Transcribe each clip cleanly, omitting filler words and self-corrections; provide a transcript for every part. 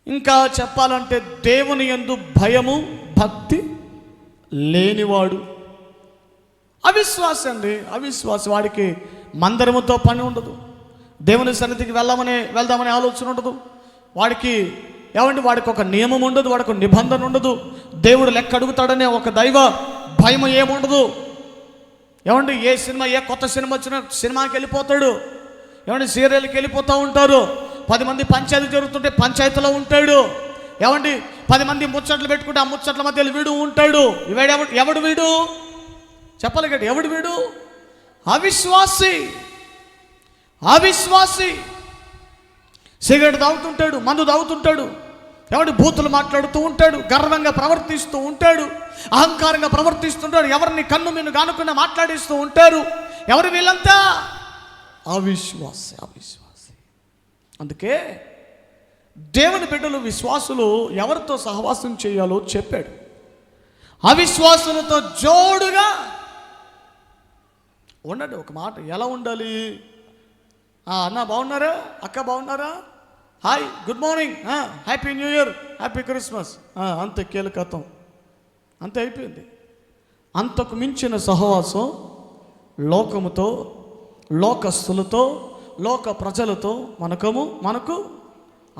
ఇంకా చెప్పాలంటే దేవుని యందు భయము భక్తి లేనివాడు అవిశ్వాసి అండి. అవిశ్వాసి వాడికి మందిరముతో పని ఉండదు, దేవుని సన్నిధికి వెళ్దామనే ఆలోచన ఉండదు వాడికి. వాడికి ఒక నియమం ఉండదు, వాడికి ఒక నిబంధన ఉండదు, దేవుడు లెక్క అడుగుతాడనే ఒక దైవ భయం ఏముండదు. ఏ కొత్త సినిమా వచ్చినా సినిమాకి వెళ్ళిపోతాడు. సీరియల్కి వెళ్ళిపోతూ ఉంటారు. 10 మంది పంచాయతీ జరుగుతుంటే పంచాయతీలో ఉంటాడు. 10 మంది ముచ్చట్లు పెట్టుకుంటే ఆ ముచ్చట్ల మధ్యలో వీడు ఉంటాడు. ఎవడు వీడు చెప్పాలి కదా, ఎవడు వీడు? అవిశ్వాసి. అవిశ్వాసి సిగరెట్ తాగుతుంటాడు, మందు తాగుతుంటాడు, బూతులు మాట్లాడుతూ ఉంటాడు, గర్వంగా ప్రవర్తిస్తూ ఉంటాడు, అహంకారంగా ప్రవర్తిస్తుంటాడు, ఎవరిని కన్ను మిన్ను కానుకుండా మాట్లాడిస్తూ ఉంటారు. ఎవరు వీళ్ళంతా? అవిశ్వాసి. అవిశ్వాసి. అందుకే దేవుని బిడ్డలు విశ్వాసులు ఎవరితో సహవాసం చేయాలో చెప్పాడు. అవిశ్వాసులతో జోడుగా ఉండండి. ఒక మాట, ఎలా ఉండాలి? అన్న బాగున్నారా, అక్క బాగున్నారా, hi, good morning, happy new year, happy Christmas, అంతే, కీలకతం, అంతే, అయిపోయింది. అంతకు మించిన సహవాసం లోకముతో, లోకస్తులతో, లోక ప్రజలతో మనకు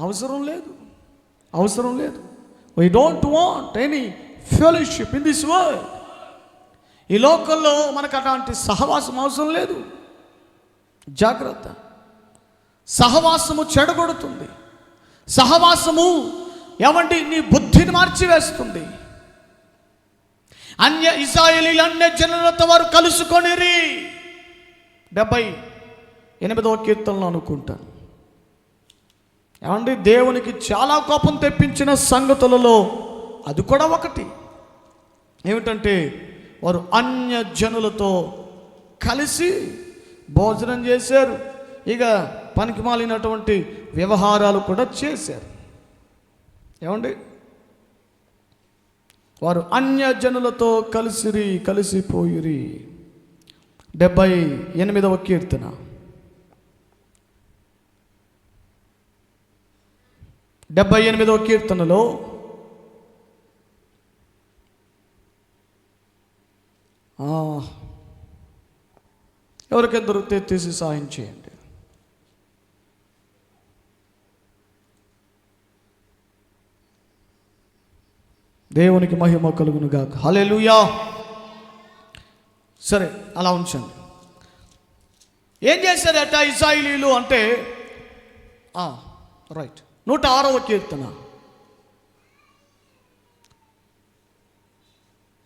అవసరం లేదు. అవసరం లేదు. We don't want any fellowship in this world. ఈ లోకంలో మనకు అట్లాంటి సహవాసం అవసరం లేదు. జాగ్రత్త. సహవాసము చెడగొడుతుంది. సహవాసము నీ బుద్ధిని మార్చివేస్తుంది. ఇశ్రాయేలీయులు అన్య జనులతో వారు కలుసుకొనిరి. 78వ కీర్తనలో అనుకుంటాను. దేవునికి చాలా కోపం తెప్పించిన సంగతులలో అది కూడా ఒకటి. ఏమిటంటే వారు అన్య జనులతో కలిసి భోజనం చేశారు. ఇక పనికి మాలినటువంటి వ్యవహారాలు కూడా చేశారు. వారు అన్య జనులతో కలిసిపోయిరి. 78వ కీర్తన 78వ కీర్తనలో ఎవరికైనా దొరికితే తీసి సాయం చేయండి. దేవునికి మహిమ కలుగును గాక. హల్లెలూయా. సరే, అలా ఉంచండి. ఏం చేశారట ఇశ్రాయేలీయులు అంటే, రైట్, 106వ కీర్తన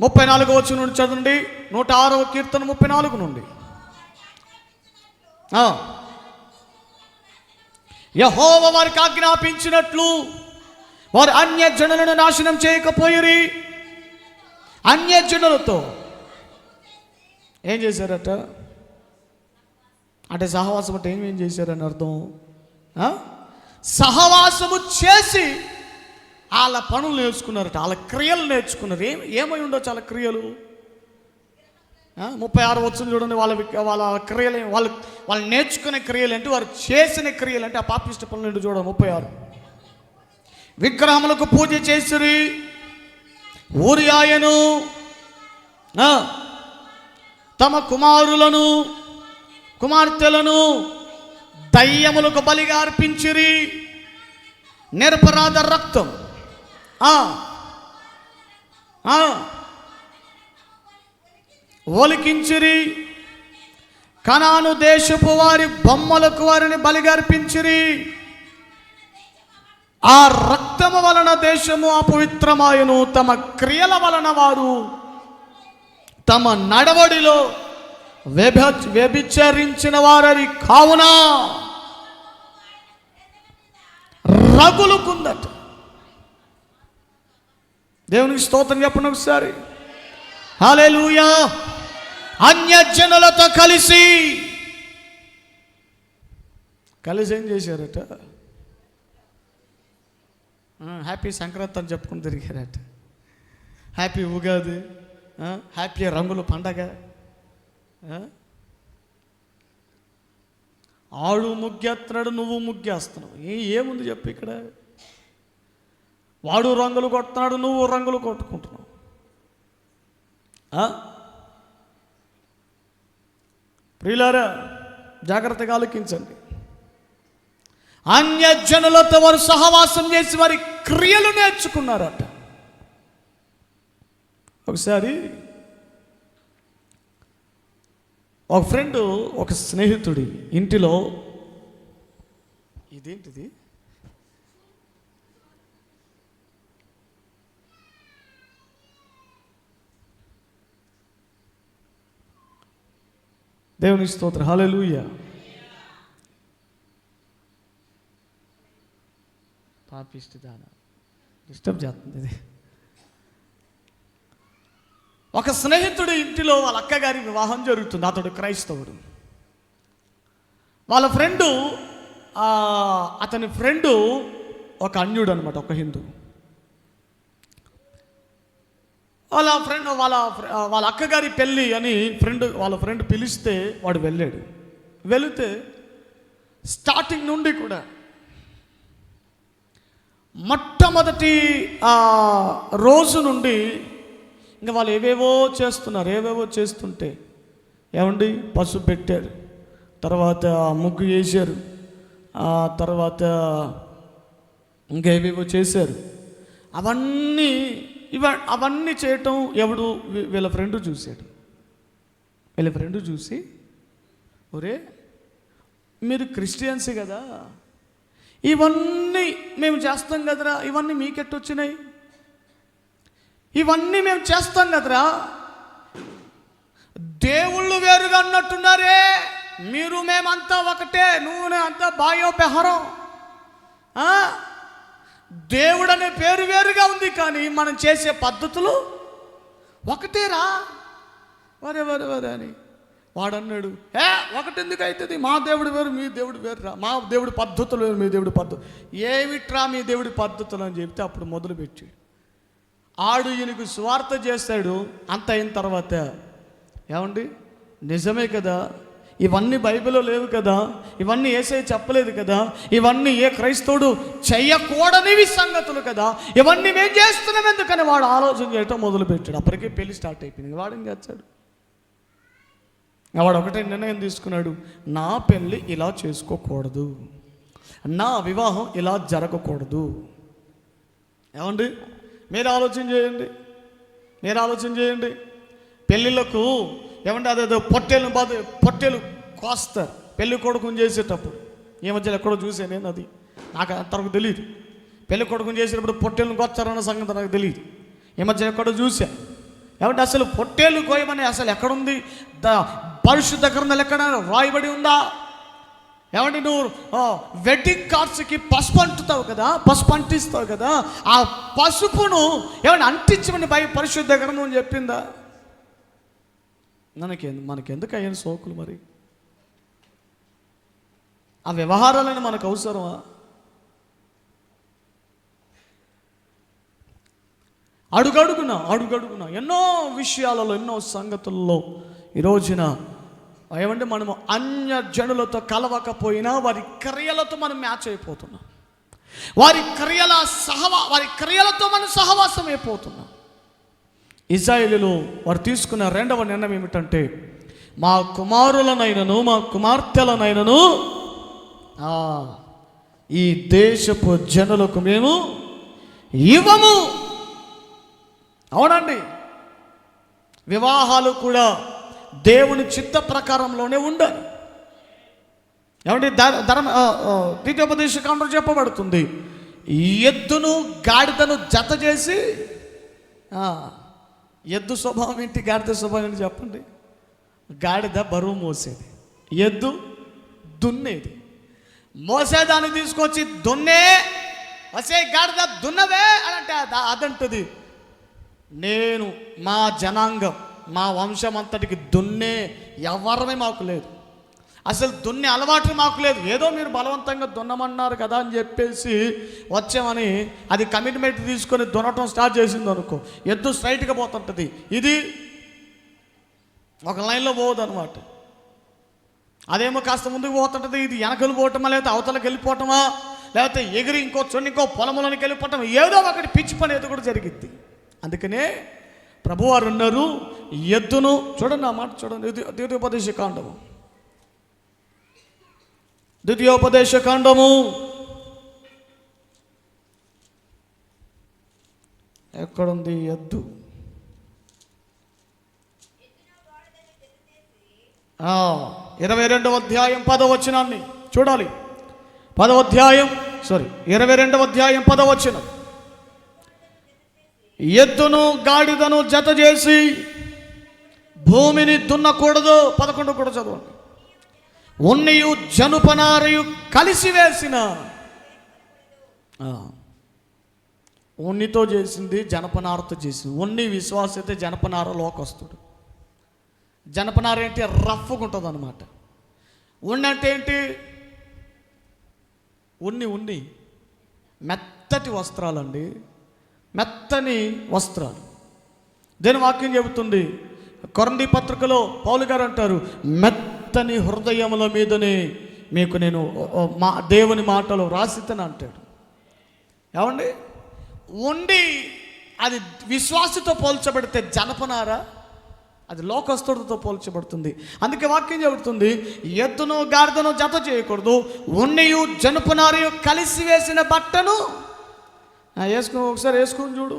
34వ వచనం నుండి చదవండి. 106వ కీర్తన 34 నుండి. యెహోవా వారికి ఆజ్ఞాపించినట్లు వారు అన్య జనులను నాశనం చేయకపోయిరి. అన్య జనులతో ఏం చేశారట అంటే, సహవాసం అంటే ఏం చేశారని అర్థం. సహవాసము చేసి వాళ్ళ పనులు నేర్చుకున్నారట, వాళ్ళ క్రియలు నేర్చుకున్నారు. ఏమై ఉండొచ్చు వాళ్ళ క్రియలు? 36 వచనం చూడండి. వాళ్ళ క్రియలు, వాళ్ళు నేర్చుకునే క్రియలు ఏంటి, వారు చేసిన క్రియలు అంటే ఆ పాపిష్ట పనులు ఏంటి చూడండి. 36 విగ్రహములకు పూజ చేసిరి. ఊరియాయను తమ కుమారులను కుమార్తెలను దయ్యములకు బలిగా అర్పించిరి. నిరపరాధ రక్తం ఒలికించిరి. కనాను దేశపు వారి బొమ్మలకు వారిని బలిగా అర్పించిరి. ఆ రక్తము వలన దేశము అపవిత్రమాయను. తమ క్రియల వలన వారు తమ నడవడిలో వ్యభిచరించిన వారి కావున రగులుకుందట. దేవునికి స్తోత్రం చెప్పండి ఒకసారి. హల్లెలూయా. అన్యజనులతో కలిసి ఏం చేశారట? హ్యాపీ సంక్రాంతి అని చెప్పుకుని తిరిగారట. హ్యాపీ ఉగాది, హ్యాపీ రంగుల పండగ. ఆడు ముగ్గేస్తున్నాడు, నువ్వు ముగ్గేస్తున్నావు. ఏముంది చెప్పు ఇక్కడ? వాడు రంగులు కొడుతున్నాడు, నువ్వు రంగులు కొట్టుకుంటున్నావు. ప్రియులారా, జాగ్రత్తగా ఆలోచించండి. అన్యజనులతో వారు సహవాసం చేసి వారి క్రియలు నేర్చుకున్నారట. ఒకసారి ఒక ఫ్రెండ్, ఒక స్నేహితుడి ఇంటిలో, ఇదేంటిది, దేవుని స్తోత్రం, హల్లెలూయా. పాపిష్టి దాన డిస్టర్బ్ చేస్తుంది ఇది. ఒక స్నేహితుడి ఇంటిలో వాళ్ళ అక్కగారి వివాహం జరుగుతుంది. అతడు క్రైస్తవుడు. వాళ్ళ ఫ్రెండు, అతని ఫ్రెండు ఒక అన్యుడు అనమాట, ఒక హిందూ. వాళ్ళ అక్కగారి పెళ్ళి అని వాళ్ళ ఫ్రెండ్ పిలిస్తే వాడు వెళ్ళాడు. వెళితే స్టార్టింగ్ నుండి కూడా మొట్టమొదటి రోజు నుండి ఇంకా వాళ్ళు ఏవేవో చేస్తుంటే, ఏమండి, పసుపు పెట్టారు, తర్వాత ముగ్గు వేశారు, తర్వాత ఇంకా ఏవేవో చేశారు. అవన్నీ చేయటం వీళ్ళ ఫ్రెండ్ చూశాడు. వీళ్ళ ఫ్రెండ్ చూసి, ఒరే మీరు క్రిస్టియన్సే కదా, ఇవన్నీ మేము చేస్తాం కదరా, ఇవన్నీ మీకెట్టొచ్చినాయి, ఇవన్నీ మేము చేస్తాం కదరా, దేవుళ్ళు వేరుగా అన్నట్టున్నారే, మీరు మేమంతా ఒకటే, నువ్వు అంతా బాయోపెహరం, దేవుడు అనే పేరు వేరుగా ఉంది కానీ మనం చేసే పద్ధతులు ఒకటేరా, వరే అని వాడన్నాడు. ఒకటి ఎందుకు అవుతుంది, మా దేవుడు వేరు మీ దేవుడు వేరురా, మా దేవుడి పద్ధతులు వేరు మీ దేవుడి పద్ధతులు, ఏమిట్రా మీ దేవుడి పద్ధతులు అని చెప్తే అప్పుడు మొదలుపెట్టి ఈయనకు స్వార్థ చేస్తాడు. అంత అయిన తర్వాత, ఏమండి నిజమే కదా, ఇవన్నీ బైబిల్లో లేవు కదా, ఇవన్నీ యేసయ్య చెప్పలేదు కదా, ఇవన్నీ ఏ క్రైస్తవుడు చెయ్యకూడనివి సంగతులు కదా, ఇవన్నీ మేము చేస్తున్నాం ఎందుకని వాడు ఆలోచన చేయటం మొదలుపెట్టాడు. అప్పటికే పెళ్లి స్టార్ట్ అయిపోయింది. వాడు ఏం చేస్తాడు, వాడు ఒకటే నిర్ణయం తీసుకున్నాడు, నా పెళ్ళి ఇలా చేసుకోకూడదు, నా వివాహం ఇలా జరగకూడదు. ఏమండి మీరు ఆలోచన చేయండి. పెళ్ళిళ్ళకు ఏమంటే అదేదో పొట్టేలు కోస్తారు పెళ్ళి కొడుకుని చేసేటప్పుడు. ఈ మధ్యలో ఎక్కడో చూసాను నేను, అది నాకు అంతవరకు తెలియదు. పెళ్ళి కొడుకుని చేసేటప్పుడు పొట్టేలను కోస్తారన్న సంగతి నాకు తెలియదు. ఈ మధ్య ఎక్కడో చూసా. ఏమంటే అసలు పొట్టేలు కోయమని అసలు ఎక్కడుంది, పరిశుద్ధ గ్రంథాలు ఎక్కడ రాయబడి ఉందా? ఏమంటే నువ్వు వెడ్డింగ్ కార్డ్స్కి పసుపు అంటిస్తావు కదా, ఆ పసుపును ఏమంటే అంటించమని పరిశుద్ధ గ్రంథం అని చెప్పిందా? మనకెందుకు అయ్యాను సోకులు? మరి ఆ వ్యవహారాలని మనకు అవసరమా? అడుగడుగునా ఎన్నో విషయాలలో, ఎన్నో సంగతుల్లో ఈ రోజున ఏమంటే మనము అన్య జనులతో కలవకపోయినా వారి క్రియలతో మనం మ్యాచ్ అయిపోతున్నాం. వారి క్రియలతో మనం సహవాసం అయిపోతున్నాం. ఇశ్రాయేలీయులు వారు తీసుకున్న రెండవ నిర్ణయం ఏమిటంటే, మా కుమారులనైనను మా కుమార్తెలనైనను ఈ దేశపు జనులకు మేము ఇవ్వము. అవునండి, వివాహాలు దేవుని చిత్త ప్రకారంలోనే ఉండాలి. ఏమంటే ద్వితీయోపదేశకాండంలో చెప్పబడుతుంది, ఎద్దును గాడిదను జత చేసి, ఎద్దు స్వభావం ఏంటి, గాడిద స్వభావం ఏంటి చెప్పండి? గాడిద బరువు మోసేది, ఎద్దు దున్నేది. మోసేదాన్ని తీసుకొచ్చి వసే గాడిద దున్నవే అని అంటే అదంటది, నేను మా జనాంగం మా వంశం అంతటికి దున్నే ఎవరమే మాకు లేదు, అసలు దున్నే అలవాటు మాకు లేదు, ఏదో మీరు బలవంతంగా దున్నమన్నారు కదా అని చెప్పేసి వచ్చామని అది కమిట్మెంట్ తీసుకొని దున్నటం స్టార్ట్ చేసింది అనుకో, ఎద్దు స్ట్రైట్గా పోతుంటుంది, ఇది ఒక లైన్లో పోవద్దు అనమాట. అదేమో కాస్త ముందుకు పోతుంటుంది, ఇది వెనకలు పోవటమా లేదా అవతలకి వెళ్ళిపోవటమా లేకపోతే ఎగిరి ఇంకో పొలంలోనికి వెళ్ళిపోవటం, ఏదో ఒకటి పిచ్చి పని ఏదో కూడా జరిగిద్ది. అందుకనే ప్రభువారు అన్నారు, ఎద్దును చూడండి, ఆ మాట చూడండి, ద్వితీయోపదేశ కాండము ఎక్కడుంది ఎద్దు? 22వ అధ్యాయం 10వ వచనాన్ని చూడాలి. 22వ అధ్యాయం 10వ వచనం. ఎద్దును గాడిదను జత చేసి భూమిని దున్నకూడదు. 11 కూడా చదవండి. ఉన్నయు జనుపనారయు కలిసి వేసిన, ఉన్నితో చేసింది, జనపనారతో చేసింది. ఉన్ని విశ్వాస అయితే జనపనార లోకస్తుడు. జనపనార ఏంటి? రఫ్గా ఉంటుంది అనమాట. ఉన్ని అంటే ఏంటి? ఉన్ని మెత్తటి వస్త్రాలండి, మెత్తని వస్త్రాలు. దేని వాక్యం చెబుతుంది? కొరింథీ పత్రికలో పౌలు గారు అంటారు, మెత్తని హృదయముల మీదనే మీకు నేను దేవుని మాటలు రాసితని అంటాడు. ఏమండి? ఉండి అది విశ్వాసతో పోల్చబడితే జనపనార అది లోకస్తుడితో పోల్చబడుతుంది. అందుకే వాక్యం చెబుతుంది, ఎద్దును గాడిదను జత చేయకూడదు, ఉన్నయు జనపనారయు కలిసి వేసిన బట్టను వేసుకుని, ఒకసారి వేసుకుని చూడు.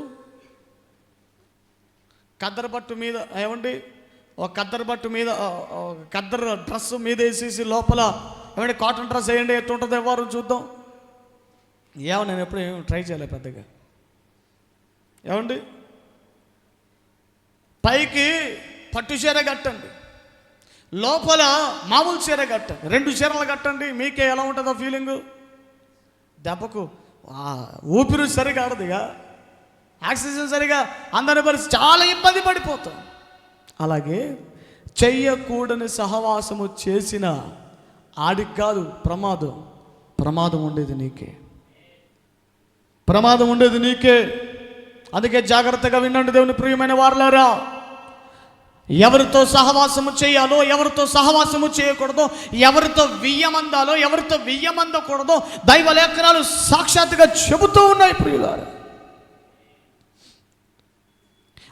కద్దరు బట్టు మీద, ఏమండి, ఒక కద్దరు బట్టు మీద కద్దరు డ్రెస్ మీద వేసేసి లోపల ఏమంటే కాటన్ డ్రెస్ వేయండి, ఎట్టుంటుంది ఎవరు చూద్దాం. నేను ఎప్పుడు ట్రై చేయలే పెద్దగా. ఏమండి, పైకి పట్టు చీర కట్టండి, లోపల మామూలు చీర కట్టండి, 2 చీరలు కట్టండి, మీకే ఎలా ఉంటుందో ఫీలింగు. దెబ్బకు ఊపిరి సరిగా ఆడదుగా, ఆక్సిజన్ సరిగా అందరి పరిస్థితి, చాలా ఇబ్బంది పడిపోతాం. అలాగే చెయ్యకూడని సహవాసము చేసిన ఆడికి కాదు ప్రమాదం ఉండేది నీకే, ప్రమాదం ఉండేది నీకే. అందుకే జాగ్రత్తగా వినండి దేవుని ప్రియమైన వారలారా. ఎవరితో సహవాసము చేయాలో, ఎవరితో సహవాసము చేయకూడదో, ఎవరితో వియ్యమందాలో, ఎవరితో వియ్యమందకూడదో దైవ లేఖనాలు సాక్షాత్తుగా చెబుతూ ఉన్నాయి ప్రియులారా.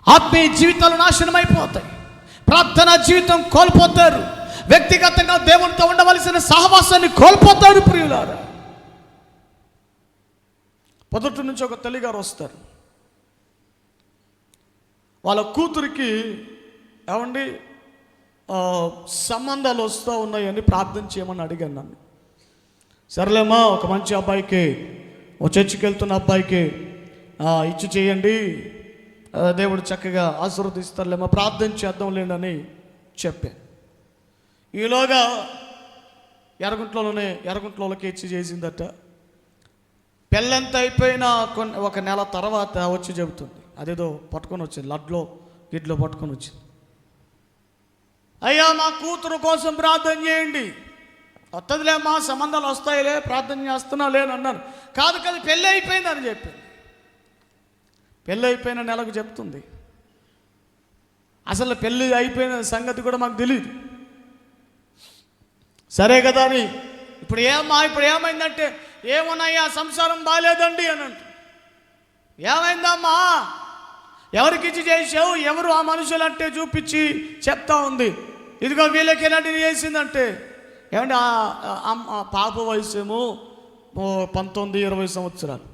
ఆత్మీయ జీవితాలు నాశనం అయిపోతాయి, ప్రార్థనా జీవితం కోల్పోతారు, వ్యక్తిగతంగా దేవునితో ఉండవలసిన సహవాసాన్ని కోల్పోతారు ప్రియులారా. పొద్దుటి నుంచి ఒక తల్లిగారు వస్తారు, వాళ్ళ కూతురికి ఏమండి సంబంధాలు వస్తూ ఉన్నాయని ప్రార్థన చేయమని అడిగాను నన్ను. సరేలేమ్మా, ఒక మంచి అబ్బాయికి, ఓ చర్చికి వెళ్తున్న అబ్బాయికి ఇచ్చి చేయండి, దేవుడు చక్కగా ఆశీర్వదిస్తారులేమో, ప్రార్థన చేద్దాం లేండి చెప్పాను. ఈలోగా ఎర్రగుంట్లోకి ఇచ్చి చేసిందట. పెళ్ళంత అయిపోయిన ఒక నెల తర్వాత వచ్చి చెబుతుంది, అదేదో పట్టుకొని వచ్చింది, గిడ్లో పట్టుకొని వచ్చింది. అయ్యా, మా కూతురు కోసం ప్రార్థన చేయండి. వస్తుందిలే, మా సంబంధాలు వస్తాయిలే, ప్రార్థన చేస్తున్నా లేనన్నాను. కాదు పెళ్ళి అయిపోయిందని చెప్పింది. పెళ్ళి అయిపోయిన నెలకు చెప్తుంది. అసలు పెళ్ళి అయిపోయిన సంగతి కూడా మాకు తెలియదు. సరే కదా అని ఇప్పుడు ఏమైందంటే, ఏమన్నాయ్యా సంసారం బాగాలేదండి అని అంట. ఏమైందమ్మా, ఎవరికి ఇచ్చి చేసావు, ఎవరు ఆ మనుషులు అంటే చూపించి చెప్తా ఉంది. ఇదిగో వీళ్ళకి ఎలాంటిది చేసిందంటే, ఏమంటే పాప వయసు ఏమో 19-20 సంవత్సరాలు,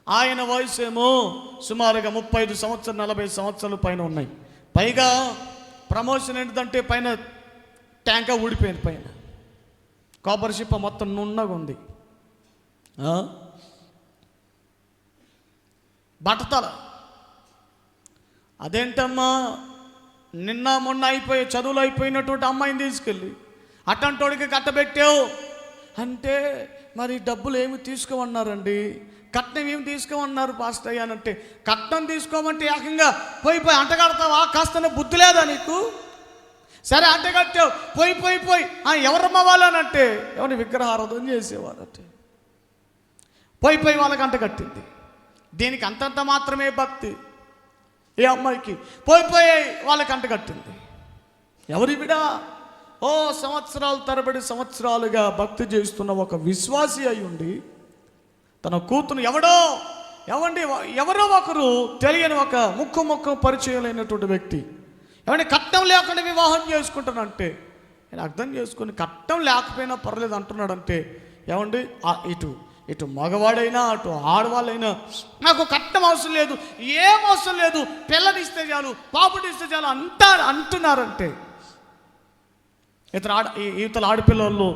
ఆయన వయసు ఏమో సుమారుగా 35 సంవత్సరాలు 40 సంవత్సరాల పైన ఉన్నాయి. పైగా ప్రమోషన్ ఏంటంటే పైన ట్యాంకా ఊడిపోయింది, పైన కొబ్బరి చిప్ప మొత్తం నున్నగా ఉంది. బట్టతల. అదేంటమ్మా, నిన్న మొన్న చదువులు అయిపోయినటువంటి అమ్మాయిని తీసుకెళ్ళి అట్టంటోడికి కట్టబెట్టావు అంటే, మరి డబ్బులు ఏమి తీసుకోమన్నారండి, కట్నం ఏమి తీసుకోమన్నారు పాస్టర్ అయ్యానంటే, కట్నం తీసుకోమంటే ఏకంగా పోయి అంటగడతావా, కాస్త బుద్ధి లేదా నీకు? సరే అంటగట్టావు, పోయి ఎవరమ్మ వాళ్ళనంటే, ఎవరిని విగ్రహారాధన చేసేవారంటే, పోయి వాళ్ళకి అంటగట్టింది. దీనికి అంతంత మాత్రమే భక్తి. ఏ అమ్మాయికి పోయి వాళ్ళకి అంటగట్టింది. ఎవరి బిడా? సంవత్సరాల తరబడి సంవత్సరాలుగా భక్తి చేస్తున్న ఒక విశ్వాసి అయి ఉండి తన కూతురు ఎవరో ఒకరు తెలియని ఒక ముక్కు పరిచయం లేనటువంటి వ్యక్తి కట్నం లేకుండా వివాహం చేసుకుంటానంటే నేను అర్థం చేసుకుని కట్నం లేకపోయినా పర్లేదు అంటున్నాడంటే ఇటు మగవాడైనా అటు ఆడవాళ్ళైనా నాకు కట్నం అవసరం లేదు, ఏం అవసరం లేదు, పిల్లనిస్తే చాలు, పాపునిస్తే చాలు అంటున్నారంటే ఇతర ఆడపిల్లలు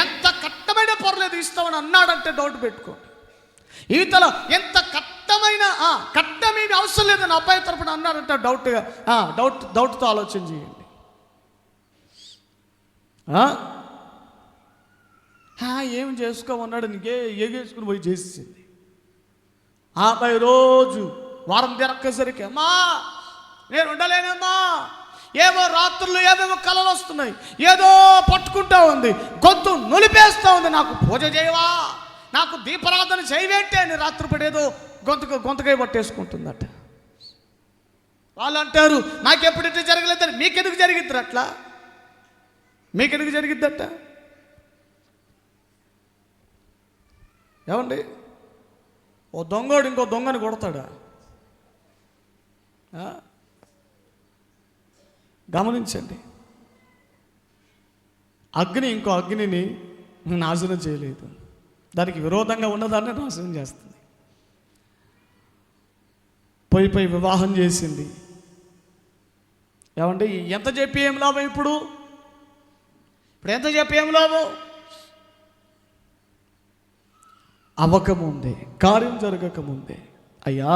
ఎంత కట్టమైన పర్లేదు ఇస్తామని అన్నాడంటే డౌట్ పెట్టుకోండి. ఇతల ఎంత కట్టమైన కట్టమేమి అవసరం లేదని అబ్బాయి తరపున అన్నాడంటే డౌట్తో ఆలోచన చేయండి. ఏం చేసుకోమన్నాడు, నీకే ఎగేసుకుని పోయి చేసేసింది. ఆ అబ్బాయి రోజు వారం తిరక్కేసరికి అమ్మా నేను ఉండలేనమ్మా, ఏవో రాత్రులు ఏవేవో కలలు వస్తున్నాయి, ఏదో పట్టుకుంటా ఉంది, గొంతు నులిపేస్తూ ఉంది, నాకు పూజ చేయవా, నాకు దీపారాధన చేయవేంటి అని రాత్రిపడి ఏదో గొంతుకై పట్టేసుకుంటుందట. వాళ్ళు అంటారు నాకెప్పుడైతే జరగలేదని, మీకెందుకు జరిగిద్ది అట్లా, మీకెందుకు జరిగిద్దట? ఓ దొంగోడు ఇంకో దొంగని కొడతాడా? గమనించండి, అగ్ని ఇంకో అగ్నిని నాశనం చేయలేదు, దానికి విరోధంగా ఉన్నదాన్ని నాశనం చేస్తుంది. పోయి వివాహం చేసింది. ఎంత చెప్పి ఏం లాభం? ఇప్పుడు ఎంత చెప్పి ఏం లాభం? అవ్వకముందే, కార్యం జరగకముందే అయ్యా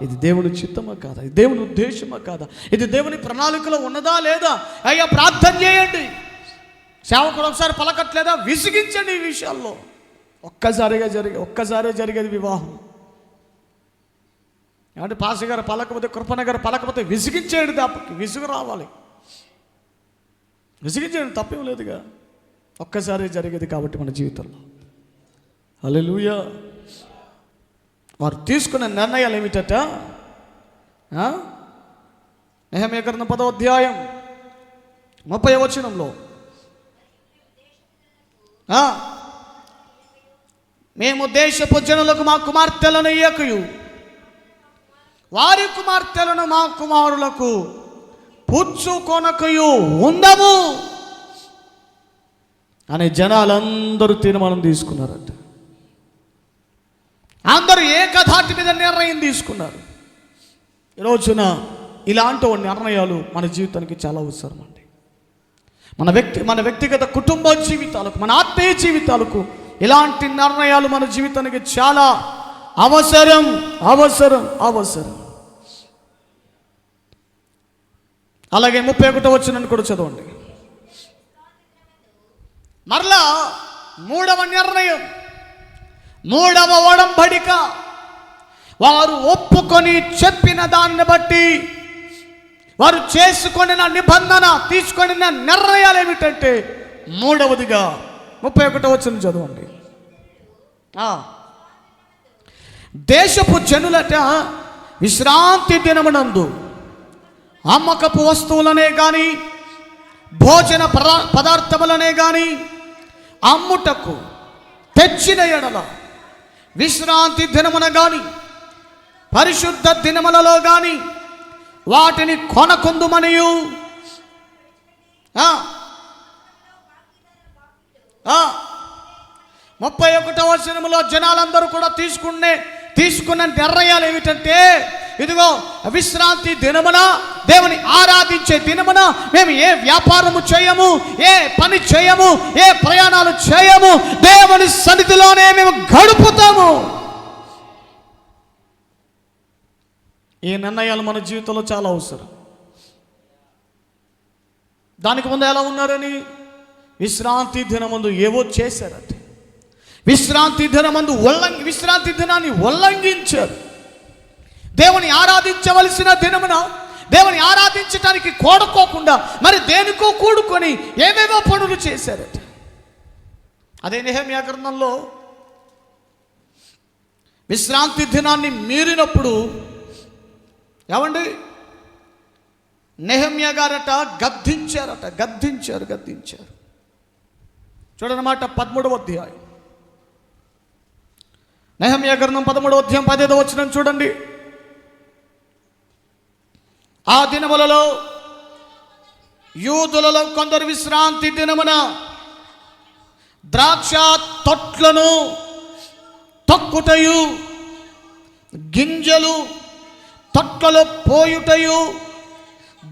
ఇది దేవుని చిత్తమా కాదా, ఇది దేవుని ఉద్దేశమా కాదా, ఇది దేవుని ప్రణాళికలో ఉన్నదా లేదా, అయ్యా ప్రార్థన చేయండి. సేవకుడు ఒకసారి పలకట్లేదా, విసిగించండి ఈ విషయాల్లో. ఒక్కసారే జరిగేది వివాహం. పాస్ గారు పలకపోతే, కృపణ గారు పలకపోతే విసిగించేయండి, దాపకి విసుగు రావాలి, విసిగించేయండి, తప్పేం లేదుగా. ఒక్కసారే జరిగేది కాబట్టి మన జీవితంలో. హల్లెలూయా. వారు తీసుకున్న నిర్ణయాలు ఏమిటట? నెహెమ్యా గ్రంథం 10వ అధ్యాయం 30వ వచనంలో మేము దేశపు జనులకు మా కుమార్తెలను ఇయ్యకయు, వారి కుమార్తెలను మా కుమారులకు పుచ్చుకొనకయు ఉండము అనే జనాలందరూ తీర్మానం తీసుకున్నారట. అందరూ ఏకధాటి మీద నిర్ణయం తీసుకున్నారు. ఈరోజున ఇలాంటి నిర్ణయాలు మన జీవితానికి చాలా అవసరం అండి. మన వ్యక్తిగత కుటుంబ జీవితాలకు, మన ఆత్మీయ జీవితాలకు ఇలాంటి నిర్ణయాలు మన జీవితానికి చాలా అవసరం. అలాగే 31వ వచనాన్ని కూడా చదవండి. మరలా 3వ నిర్ణయం, 3వ ఒడంబడిక, వారు ఒప్పుకొని చెప్పిన దాన్ని బట్టి వారు చేసుకొనిన నిబంధన, తీసుకొనిన నిర్ణయాలు ఏమిటంటే 3వదిగా 31వ వచనం చదవండి. దేశపు జనులట విశ్రాంతి దినమునందు అమ్మకపు వస్తువులనే కానీ భోజన పదార్థములనే కానీ అమ్ముటకు తెచ్చిన ఎడల విశ్రాంతి దినమున కానీ పరిశుద్ధ దినములలో కానీ వాటిని కొనకుందుమనియు 31వ వచనములో జనాలందరూ కూడా తీసుకున్న నిర్ణయాలు ఏమిటంటే, ఇదిగో విశ్రాంతి దినమున, దేవుని ఆరాధించే దినమున మేము ఏ వ్యాపారము చేయము, ఏ పని చేయము, ఏ ప్రయాణాలు చేయము, దేవుని సన్నిధిలోనే మేము గడుపుతాము. ఈ నిర్ణయాలు మన జీవితంలో చాలా అవసరం. దానికి ముందు ఎలా ఉన్నారని, విశ్రాంతి దినమందు ఏవో చేశారట. విశ్రాంతి దినాన్ని ఉల్లంఘించారు. దేవుని ఆరాధించవలసిన దినమున దేవుని ఆరాధించటానికి కూడుకోకుండా మరి దేనికో కూడుకొని ఏవేవో పనులు చేశారట. అదే నెహెమ్యా గ్రంథంలో విశ్రాంతి దినాన్ని మీరినప్పుడు నెహెమ్యా గారట గద్దించారు. చూడనమాట 13వ అధ్యాయం నెహెమ్యా గ్రంథం 13వ అధ్యాయం 15వ వచనం చూడండి. ఆ దినములలో యూదులలో కొందరు విశ్రాంతి దినమున ద్రాక్ష తొట్లను తొక్కుటయు, గింజలు తొట్లలో పోయుటయు,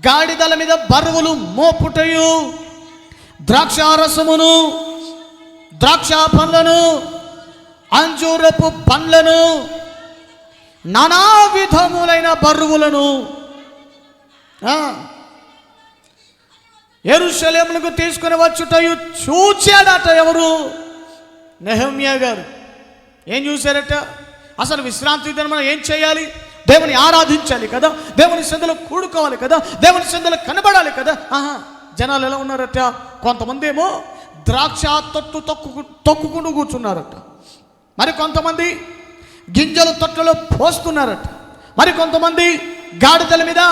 గాడిదల మీద బరువులు మోపుటయు, ద్రాక్షారసమును, ద్రాక్ష పండ్లను, అంజూరపు పండ్లను, నానా విధములైన బరువులను యెరూషలేమునకు తీసుకుని వచ్చుటయు చూచాడట. ఎవరు? నెహెమ్యా గారు. ఏం చూశారట? అసలు విశ్రాంతి దినమున ఏం చేయాలి? దేవుని ఆరాధించాలి కదా, దేవుని సందులో కూడుకోవాలి కదా, దేవుని సందులో కనబడాలి కదా. జనాలు ఎలా ఉన్నారట? కొంతమంది ఏమో ద్రాక్ష తొట్టు తొక్కుకుంటూ కూర్చున్నారట, మరి కొంతమంది గింజలు తొట్టులో పోస్తున్నారట, మరి కొంతమంది గాడిదల మీద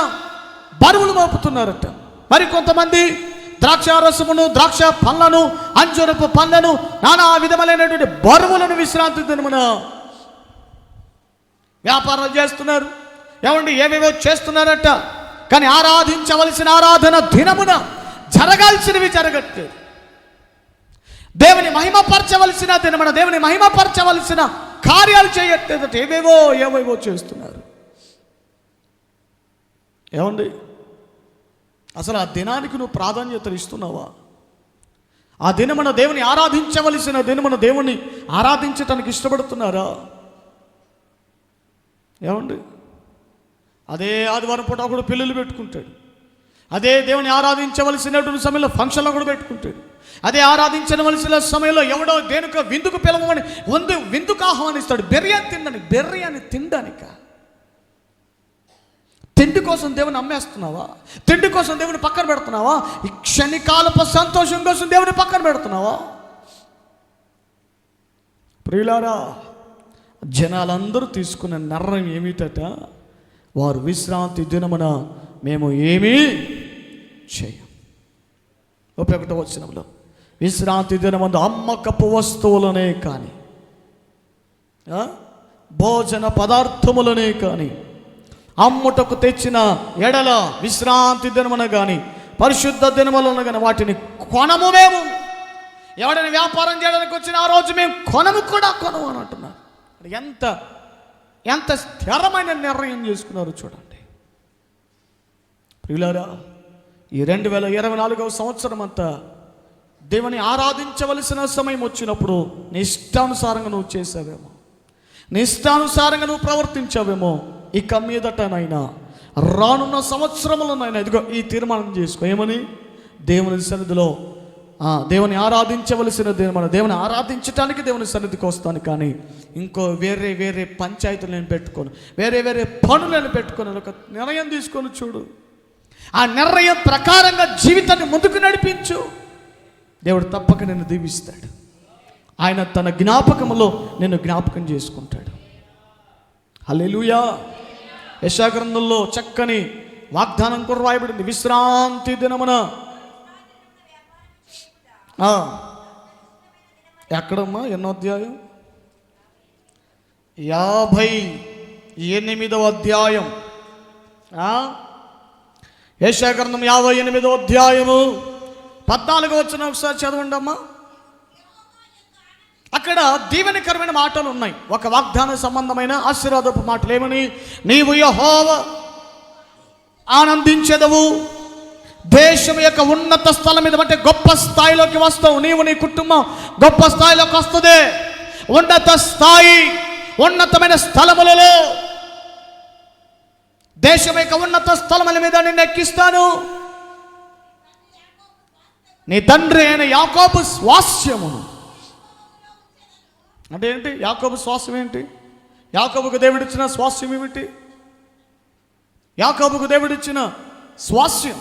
బరువులు మోపుతున్నారట, మరి కొంతమంది ద్రాక్షారసమును, ద్రాక్ష పండ్లను, అంజూరపు పండ్లను, నానా విధములైనటువంటి బరువులను విశ్రాంతి దినమున వ్యాపారాలు చేస్తున్నారు. ఏమండి, ఏవేవో చేస్తున్నారట. కానీ ఆరాధించవలసిన ఆరాధన దినమున జరగాల్సినవి జరగట్లేదు. దేవుని మహిమపరచవలసిన దినమున దేవుని మహిమపరచవలసిన కార్యాలు చేయట్లేదట. ఏవేవో చేస్తున్నారు. ఏమండి, అసలు ఆ దినానికి నువ్వు ప్రాధాన్యత ఇస్తున్నావా? ఆ దినమున దేవుని ఆరాధించవలసిన దినమున దేవుని ఆరాధించటానికి ఇష్టపడుతున్నారా? ఏమండి, అదే ఆదివారం పూట ఒకడు పెళ్ళిళ్ళు పెట్టుకుంటాడు, అదే దేవుని ఆరాధించవలసినటువంటి సమయంలో ఫంక్షన్లో కూడా పెట్టుకుంటాడు, అదే ఆరాధించవలసిన సమయంలో ఎవడో దేనికో విందుకు పిలవమని విందుకు ఆహ్వానిస్తాడు. బిర్యానీ తినడానిక? తిండి కోసం దేవుని అమ్మేస్తున్నావా? తిండి కోసం దేవుని పక్కన పెడుతున్నావా? ఈ క్షణికాలపు సంతోషం కోసం దేవుని పక్కన పెడుతున్నావా? ప్రియులారా, జనాలందరూ తీసుకున్న నిర్ణయం ఏమిటట? వారు విశ్రాంతి దినమున మేము ఏమీ చేయం. 31వ వచనంలో విశ్రాంతి దినమందు అమ్మకపు వస్తువులనే కానీ, భోజన పదార్థములనే కానీ అమ్ముటకు తెచ్చిన ఎడల విశ్రాంతి దినమున కానీ పరిశుద్ధ దినములను కానీ వాటిని కొనము. మేము ఎవడైనా వ్యాపారం చేయడానికి వచ్చిన ఆ రోజు మేము కొనము అని అంటున్నారు. ఎంత స్థిరమైన నిర్ణయం చేసుకున్నారు చూడండి. ప్రియులారా, ఈ 2024వ సంవత్సరం అంతా దేవుని ఆరాధించవలసిన సమయం వచ్చినప్పుడు నీ ఇష్టానుసారంగా నువ్వు చేసావేమో, నీ ఇష్టానుసారంగా నువ్వు ప్రవర్తించావేమో. ఇక మీదటనైనా రానున్న సంవత్సరంలోనైనా ఇదిగో ఈ తీర్మానం చేసుకో. ఏమని? దేవుని సన్నిధిలో దేవుని ఆరాధించవలసిన దేవుని ఆరాధించడానికి దేవుని సన్నిధికి వస్తాను, కానీ ఇంకో వేరే పంచాయతీలు నేను పెట్టుకోను, వేరే పనులను పెట్టుకొని ఒక నిర్ణయం తీసుకొని చూడు. ఆ నిర్ణయం ప్రకారంగా జీవితాన్ని ముందుకు నడిపించు. దేవుడు తప్పక నిన్ను దీవిస్తాడు. ఆయన తన జ్ఞాపకంలో నిన్ను జ్ఞాపకం చేసుకుంటాడు. హల్లెలూయా. యెషయా గ్రంథంలో చక్కని వాగ్దానం కూడా రాయబడింది. విశ్రాంతి దినమున ఎక్కడమ్మా? ఎన్నో అధ్యాయం? 58వ అధ్యాయం. యెషయా గ్రంథం 58వ అధ్యాయము 14వ వచనం ఒకసారి చదవండి అమ్మా. అక్కడ దీవెనకరమైన మాటలు ఉన్నాయి, ఒక వాగ్దాన సంబంధమైన ఆశీర్వాదపు మాటలు. ఏమని? నీవు యెహోవా ఆనందించెదవు, దేశం యొక్క ఉన్నత స్థలం మీద అంటే గొప్ప స్థాయిలోకి వస్తావు. నీవు నీ కుటుంబం గొప్ప స్థాయిలోకి వస్తుంది. ఉన్నత స్థాయి, ఉన్నతమైన స్థలములలో, దేశం యొక్క ఉన్నత స్థలముల మీద నిన్ను ఎక్కిస్తాను. నీ తండ్రి అయిన యాకోబు స్వాస్యమును. అంటే ఏంటి? యాకోబు స్వాస్యం ఏంటి? యాకోబుకు దేవుడిచ్చిన స్వాస్యం ఏమిటి? యాకోబుకు దేవుడిచ్చిన స్వాస్యం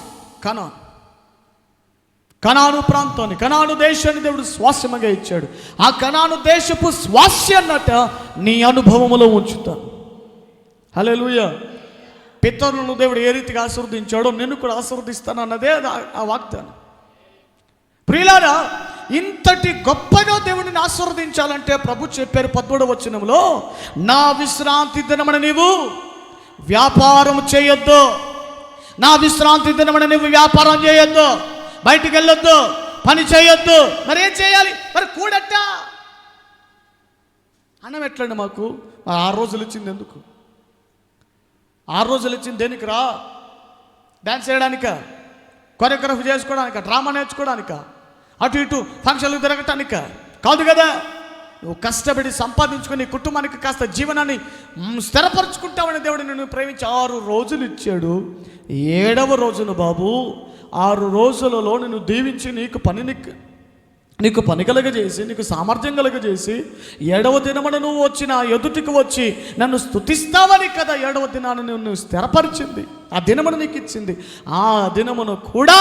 కనాను ప్రాంతాన్ని, కనాను దేశాన్ని దేవుడు స్వాస్యముగా ఇచ్చాడు. ఆ కనాను దేశపు స్వాస్యాన్నట నీ అనుభవములో ఉంచుతాను. హల్లెలూయా. పితరులను దేవుడు ఏ రీతిగా ఆశీర్వదించాడో నిన్ను కూడా ఆశీర్వదిస్తాను అన్నదే ఆ వాగ్దానం. ప్రియులారా, ఇంతటి గొప్పగా దేవుడిని ఆశీర్వదించాలంటే ప్రభు చెప్పారు 13వ వచనంలో, నా విశ్రాంతి దినమున నీవు వ్యాపారం చేయొద్దు. నా విశ్రాంతి దినమున నీవు వ్యాపారం చేయొద్దు, బయటికి వెళ్ళొద్దు, పని చేయొద్దు. మరి ఏం చేయాలి? మరి కూడట అన్నం ఎట్లండి మాకు? మరి 6 రోజులు ఇచ్చింది ఎందుకు? 6 రోజులు ఇచ్చింది దేనికి రా? డ్యాన్స్ చేయడానిక, కొరియోగ్రఫీ చేసుకోవడానిక, డ్రామా నేర్చుకోవడానిక, అటు ఇటు ఫంక్షన్లు తిరగటానిక కాదు కదా. నువ్వు కష్టపడి సంపాదించుకొని కుటుంబానికి కాస్త జీవనాన్ని స్థిరపరచుకుంటావని దేవుడు నిన్ను ప్రేమించి 6 రోజులు ఇచ్చాడు. 7వ రోజున బాబు 6 రోజులలో నిన్ను దీవించి నీకు పని కలగజేసి, నీకు సామర్థ్యం కలగజేసి 7వ దినమున నువ్వు వచ్చి నా ఎదుటికి వచ్చి నన్ను స్తుతిస్తావని కదా 7వ దినాన్ని నిన్ను స్థిరపరిచింది, ఆ దినమును నీకు ఇచ్చింది. ఆ దినమును కూడా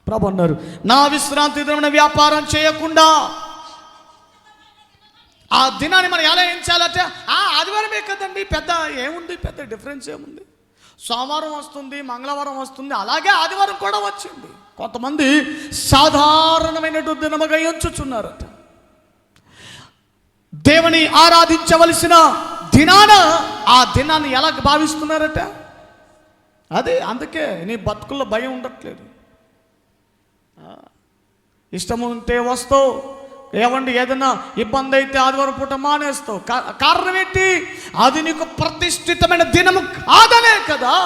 ప్రభు అన్నారు, నా విశ్రాంతి దినమున వ్యాపారం చేయకుండా. ఆ దినాన్ని మనం ఎలా ఏం చేయాలంటే ఆదివారమే కదండి, పెద్ద ఏముంది, పెద్ద డిఫరెన్స్ ఏముంది? సోమవారం వస్తుంది, మంగళవారం వస్తుంది, అలాగే ఆదివారం కూడా వచ్చింది. కొంతమంది సాధారణమైనటువంటి దినముగా ఎంచుచున్నారట. దేవుని ఆరాధించవలసిన దినాన ఆ దినాన్ని ఎలా భావిస్తున్నారట? అదే అందుకే నీ బతుకుల్లో భయం ఉండట్లేదు. ఇష్టం ఉంటే వస్తావు, ఏమండి ఏదైనా ఇబ్బంది అయితే ఆదివారం పూట మానేస్తావు. కారణం ఏంటి? అది నీకు ప్రతిష్ఠితమైన దినము కాదనే కదా.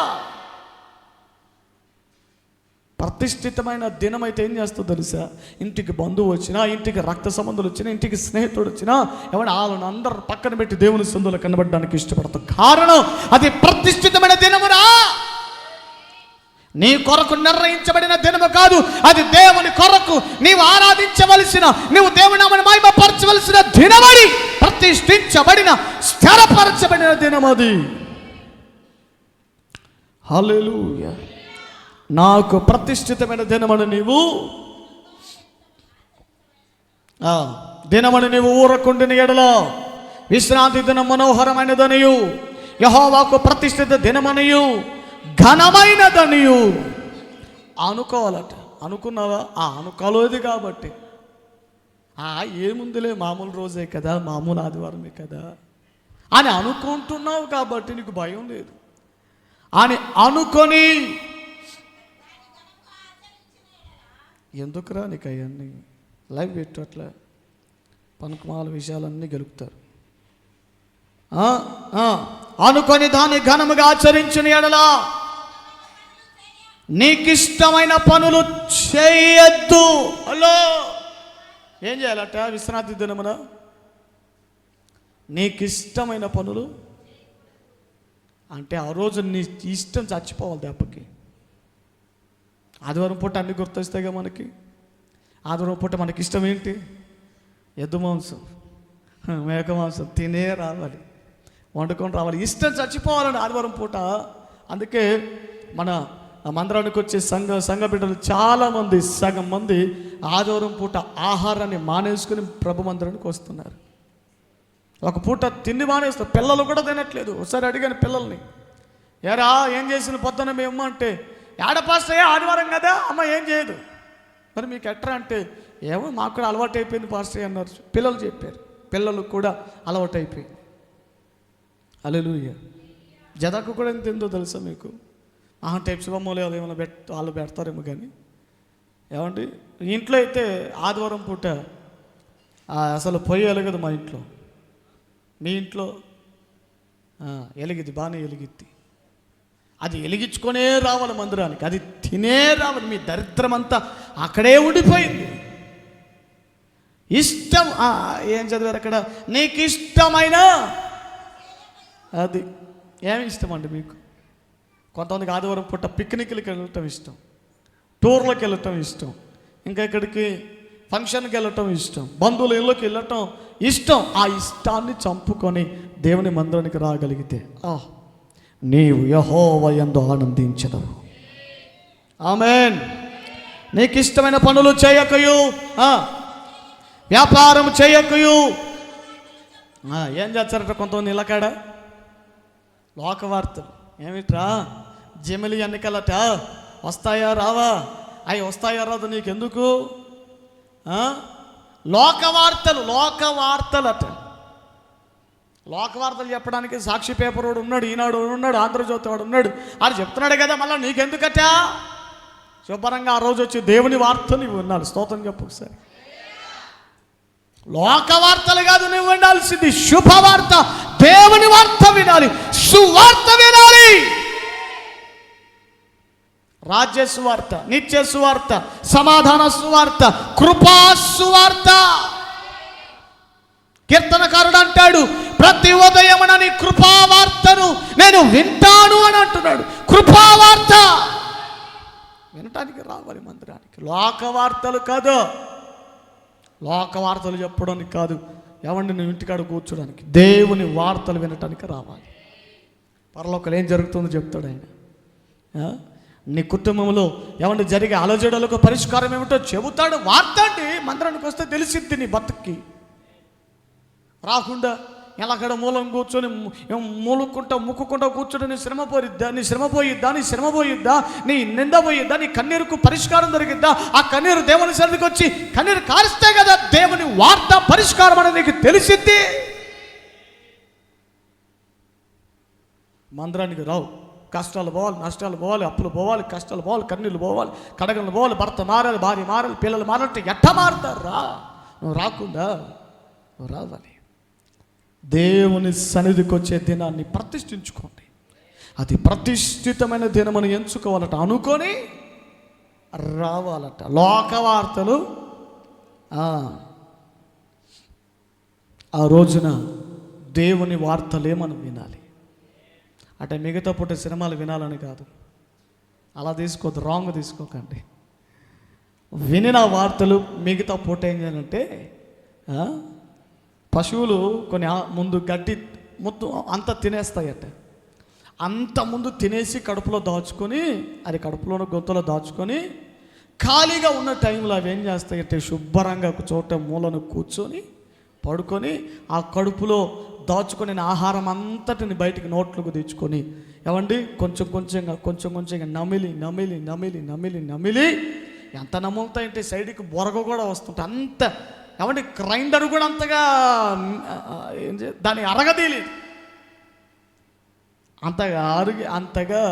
ప్రతిష్ఠితమైన దినం అయితే ఏం చేస్తావు తెలుసా? ఇంటికి బంధువు వచ్చినా, ఇంటికి రక్త సంబంధులు వచ్చినా, ఇంటికి స్నేహితుడు వచ్చినా, ఏమన్నా వాళ్ళని అందరు పక్కన పెట్టి దేవుని సందులో కనబడడానికి ఇష్టపడతావు. కారణం అది ప్రతిష్ఠితమైన దినమురా. నీ కొరకు నిర్ణయించబడిన దినము కాదు, అది దేవుని కొరకు నీవు ఆరాధించవలసిన, నీవు దేవుని నామమును మహిమపరచవలసిన దినమని ప్రతిష్ఠించబడిన, స్థిరపరచబడిన దినం అది. హల్లెలూయా. నాకు ప్రతిష్ఠితమైన దినమని నీవు ఊరకుండిన ఎడల విశ్రాంతి దినం మనోహరమైనదనియు, యెహోవాకు ప్రతిష్ఠిత దినమనియు ఘనమైనదనియు అనుకోవాలట. అనుకున్నావా? అనుకోలేదు కాబట్టి ఏముందిలే, మామూలు రోజే కదా, మామూలు ఆదివారమే కదా అని అనుకుంటున్నావు కాబట్టి నీకు భయం లేదు. అని అనుకొని ఎందుకురా నీకు అవన్నీ లైవ్ పెట్టు, అట్లా పనుకుమాల విషయాలన్నీ గెలుపుతారు. అనుకొని దాన్ని ఘనముగా ఆచరించిన ఎడల నీకిష్టమైన పనులు చేయొద్దు. హలో, ఏం చేయాలట? విశ్రాంతి దినమున నీకిష్టమైన పనులు అంటే ఆ రోజు నీ ఇష్టం చచ్చిపోవాలి దెబ్బకి. ఆదివారం పూట అన్నీ గుర్తొస్తాయిగా మనకి. ఆదివారం పూట మనకి ఇష్టం ఏంటి? ఎద్దు మాంసం, మేక మాంసం తినే రావాలి, వండుకొని రావాలి, ఇష్టం చచ్చిపోవాలండి ఆదివారం పూట. అందుకే మన మందిరానికి వచ్చే సంఘ బిడ్డలు చాలామంది, సగం మంది ఆదివారం పూట ఆహారాన్ని మానేసుకుని ప్రభు మందిరానికి వస్తున్నారు. ఒక పూట తిండి మానేస్తారు. పిల్లలు కూడా తినట్లేదు. ఒకసారి అడిగాను పిల్లల్ని, ఏరా ఏం చేసిన పొద్దున మేము అంటే, ఏడ పాస్టర్ ఆదివారం కదా అమ్మ ఏం చేయదు. మరి మీకు ఎట్రా అంటే, ఏమో మాకు కూడా అలవాటు అయిపోయింది పాస్టర్ అన్నారు. పిల్లలు చెప్పారు, పిల్లలు కూడా అలవాటు అయిపోయింది. హల్లెలూయా. జదాకు కూడా ఎంత తిందో తెలుసా మీకు? టైప్స్ బొమ్మలు ఏమైనా వాళ్ళు పెడతారేమో కానీ, ఏమండి ఇంట్లో అయితే ఆదివారం పూట అసలు పొయ్యి వెలగదు. మా ఇంట్లో, మీ ఇంట్లో వెలిగిద్ది, బాగానే వెలిగిద్ది. అది వెలిగించుకొనే రావాలి మందిరానికి, అది తినే రావాలి. మీ దరిద్రం అంతా అక్కడే ఉండిపోయింది. ఇష్టం ఏం చదివారు అక్కడ? నీకు ఇష్టమైన అది. ఏమి ఇష్టం అండి మీకు? కొంతమందికి ఆదివారం పూట పిక్నిక్లకి వెళ్ళటం ఇష్టం, టూర్లోకి వెళ్ళటం ఇష్టం, ఇంకా ఇక్కడికి ఫంక్షన్కి వెళ్ళటం ఇష్టం, బంధువుల ఇళ్ళకి వెళ్ళటం ఇష్టం. ఆ ఇష్టాన్ని చంపుకొని దేవుని మందిరానికి రాగలిగితే నీవు యెహోవా యందు ఆనందించదవు. ఆమేన్. నీకు ఇష్టమైన పనులు చేయకయు, వ్యాపారం చేయకయు. ఏం చేస్తారట కొంతమంది ఇళ్ళకాడ? లోకవార్తలు. ఏమిట్రా జమిలి ఎన్నికలట వస్తాయా రావా? అవి వస్తాయా రాదు నీకెందుకు? లోకవార్తలు అట. లోకవార్తలు చెప్పడానికి సాక్షి పేపర్ వాడు ఉన్నాడు, ఈనాడు ఉన్నాడు, ఆంధ్రజ్యోతి వాడు ఉన్నాడు. ఆడు చెప్తున్నాడు కదా, మళ్ళీ నీకెందుకట? శుభ్రంగా ఆ రోజు వచ్చి దేవుని వార్త నువ్వు వినాలి. స్తోత్రం చెప్పు ఒకసారి. లోకవార్తలు కాదు నువ్వు వినాల్సింది, శుభవార్త, దేవుని వార్త వినాలి, సువార్త వినాలి. రాజ్య సువార్త, నిత్య సువార్త, సమాధాన సువార్త, కృపా సువార్త. కీర్తనకారుడు అంటాడు, ప్రతి ఉదయమున నీ కృపావార్తను నేను వింటాను అని అంటున్నాడు. కృపావార్త వినటానికి రావాలి మందిరానికి. లోకవార్తలు కాదు, లోకవార్తలు చెప్పడానికి కాదు. ఏమండి నువ్వు ఇంటికాడ కూర్చోడానికి, దేవుని వార్తలు వినటానికి రావాలి. పరలోకంలో ఏం జరుగుతుందో చెప్తాడు ఆయన. నీ కుటుంబంలో ఏమంటే జరిగే అలజడులకు పరిష్కారం ఏమిటో చెబుతాడు. వార్త అండి, మందిరానికి వస్తే తెలిసిద్ది నీ బతుక్కి. రాకుండా ఎలాగడ మూలం కూర్చొని ముక్కుకుంటా కూర్చొని నీ శ్రమ పోయిద్దా, నీ నింద పోయిద్దా, నీ కన్నీరుకు పరిష్కారం దొరికిద్దా? ఆ కన్నీరు దేవుని సన్నిధికి వచ్చి కన్నీరు కారిస్తే కదా దేవుని వార్త పరిష్కారం అనేది నీకు తెలిసిద్ది. మందిరానికి రావు, కష్టాలు పోవాలి, నష్టాలు పోవాలి, అప్పులు పోవాలి, కష్టాలు పోవాలి, కన్నీళ్ళు పోవాలి, కడగలు పోవాలి, భర్త మారాలి, భార్య మారాలి, పిల్లలు మారాలంటే ఎట్ట మారుతారు? నువ్వు రాకుండా నువ్వు రావాలి. దేవుని సన్నిధికి వచ్చే దినాన్ని ప్రతిష్ఠించుకోండి. అది ప్రతిష్ఠితమైన దినమని ఎంచుకోవాలట, అనుకొని రావాలట. లోకవార్తలు ఆ రోజున దేవుని వార్తలే మనం వినాలి. అంటే మిగతా పూట సినిమాలు వినాలని కాదు, అలా తీసుకోవద్దు, రాంగ్ తీసుకోకండి. వినిన వార్తలు మిగతా పూట ఏం చేయాలంటే, పశువులు కొన్ని ముందు గడ్డి మొత్తం అంతా తినేస్తాయట. అంత ముందు తినేసి కడుపులో దాచుకొని, అది కడుపులోని గొంతులో దాచుకొని, ఖాళీగా ఉన్న టైంలో అవి ఏం చేస్తాయంటే శుభ్రంగా ఒక చోట మూలను కూర్చొని పడుకొని ఆ కడుపులో దాచుకొని ఆహారం అంతటిని బయటికి నోట్లకు తెచ్చుకొని, ఏమండి కొంచెం కొంచెంగా నమిలి ఎంత నమ్ముతాయంటే సైడ్కి బొరగ కూడా వస్తుంటే అంత, ఏమంటే గ్రైండర్ కూడా అంతగా దాన్ని అరగదీలేదు, అంతగా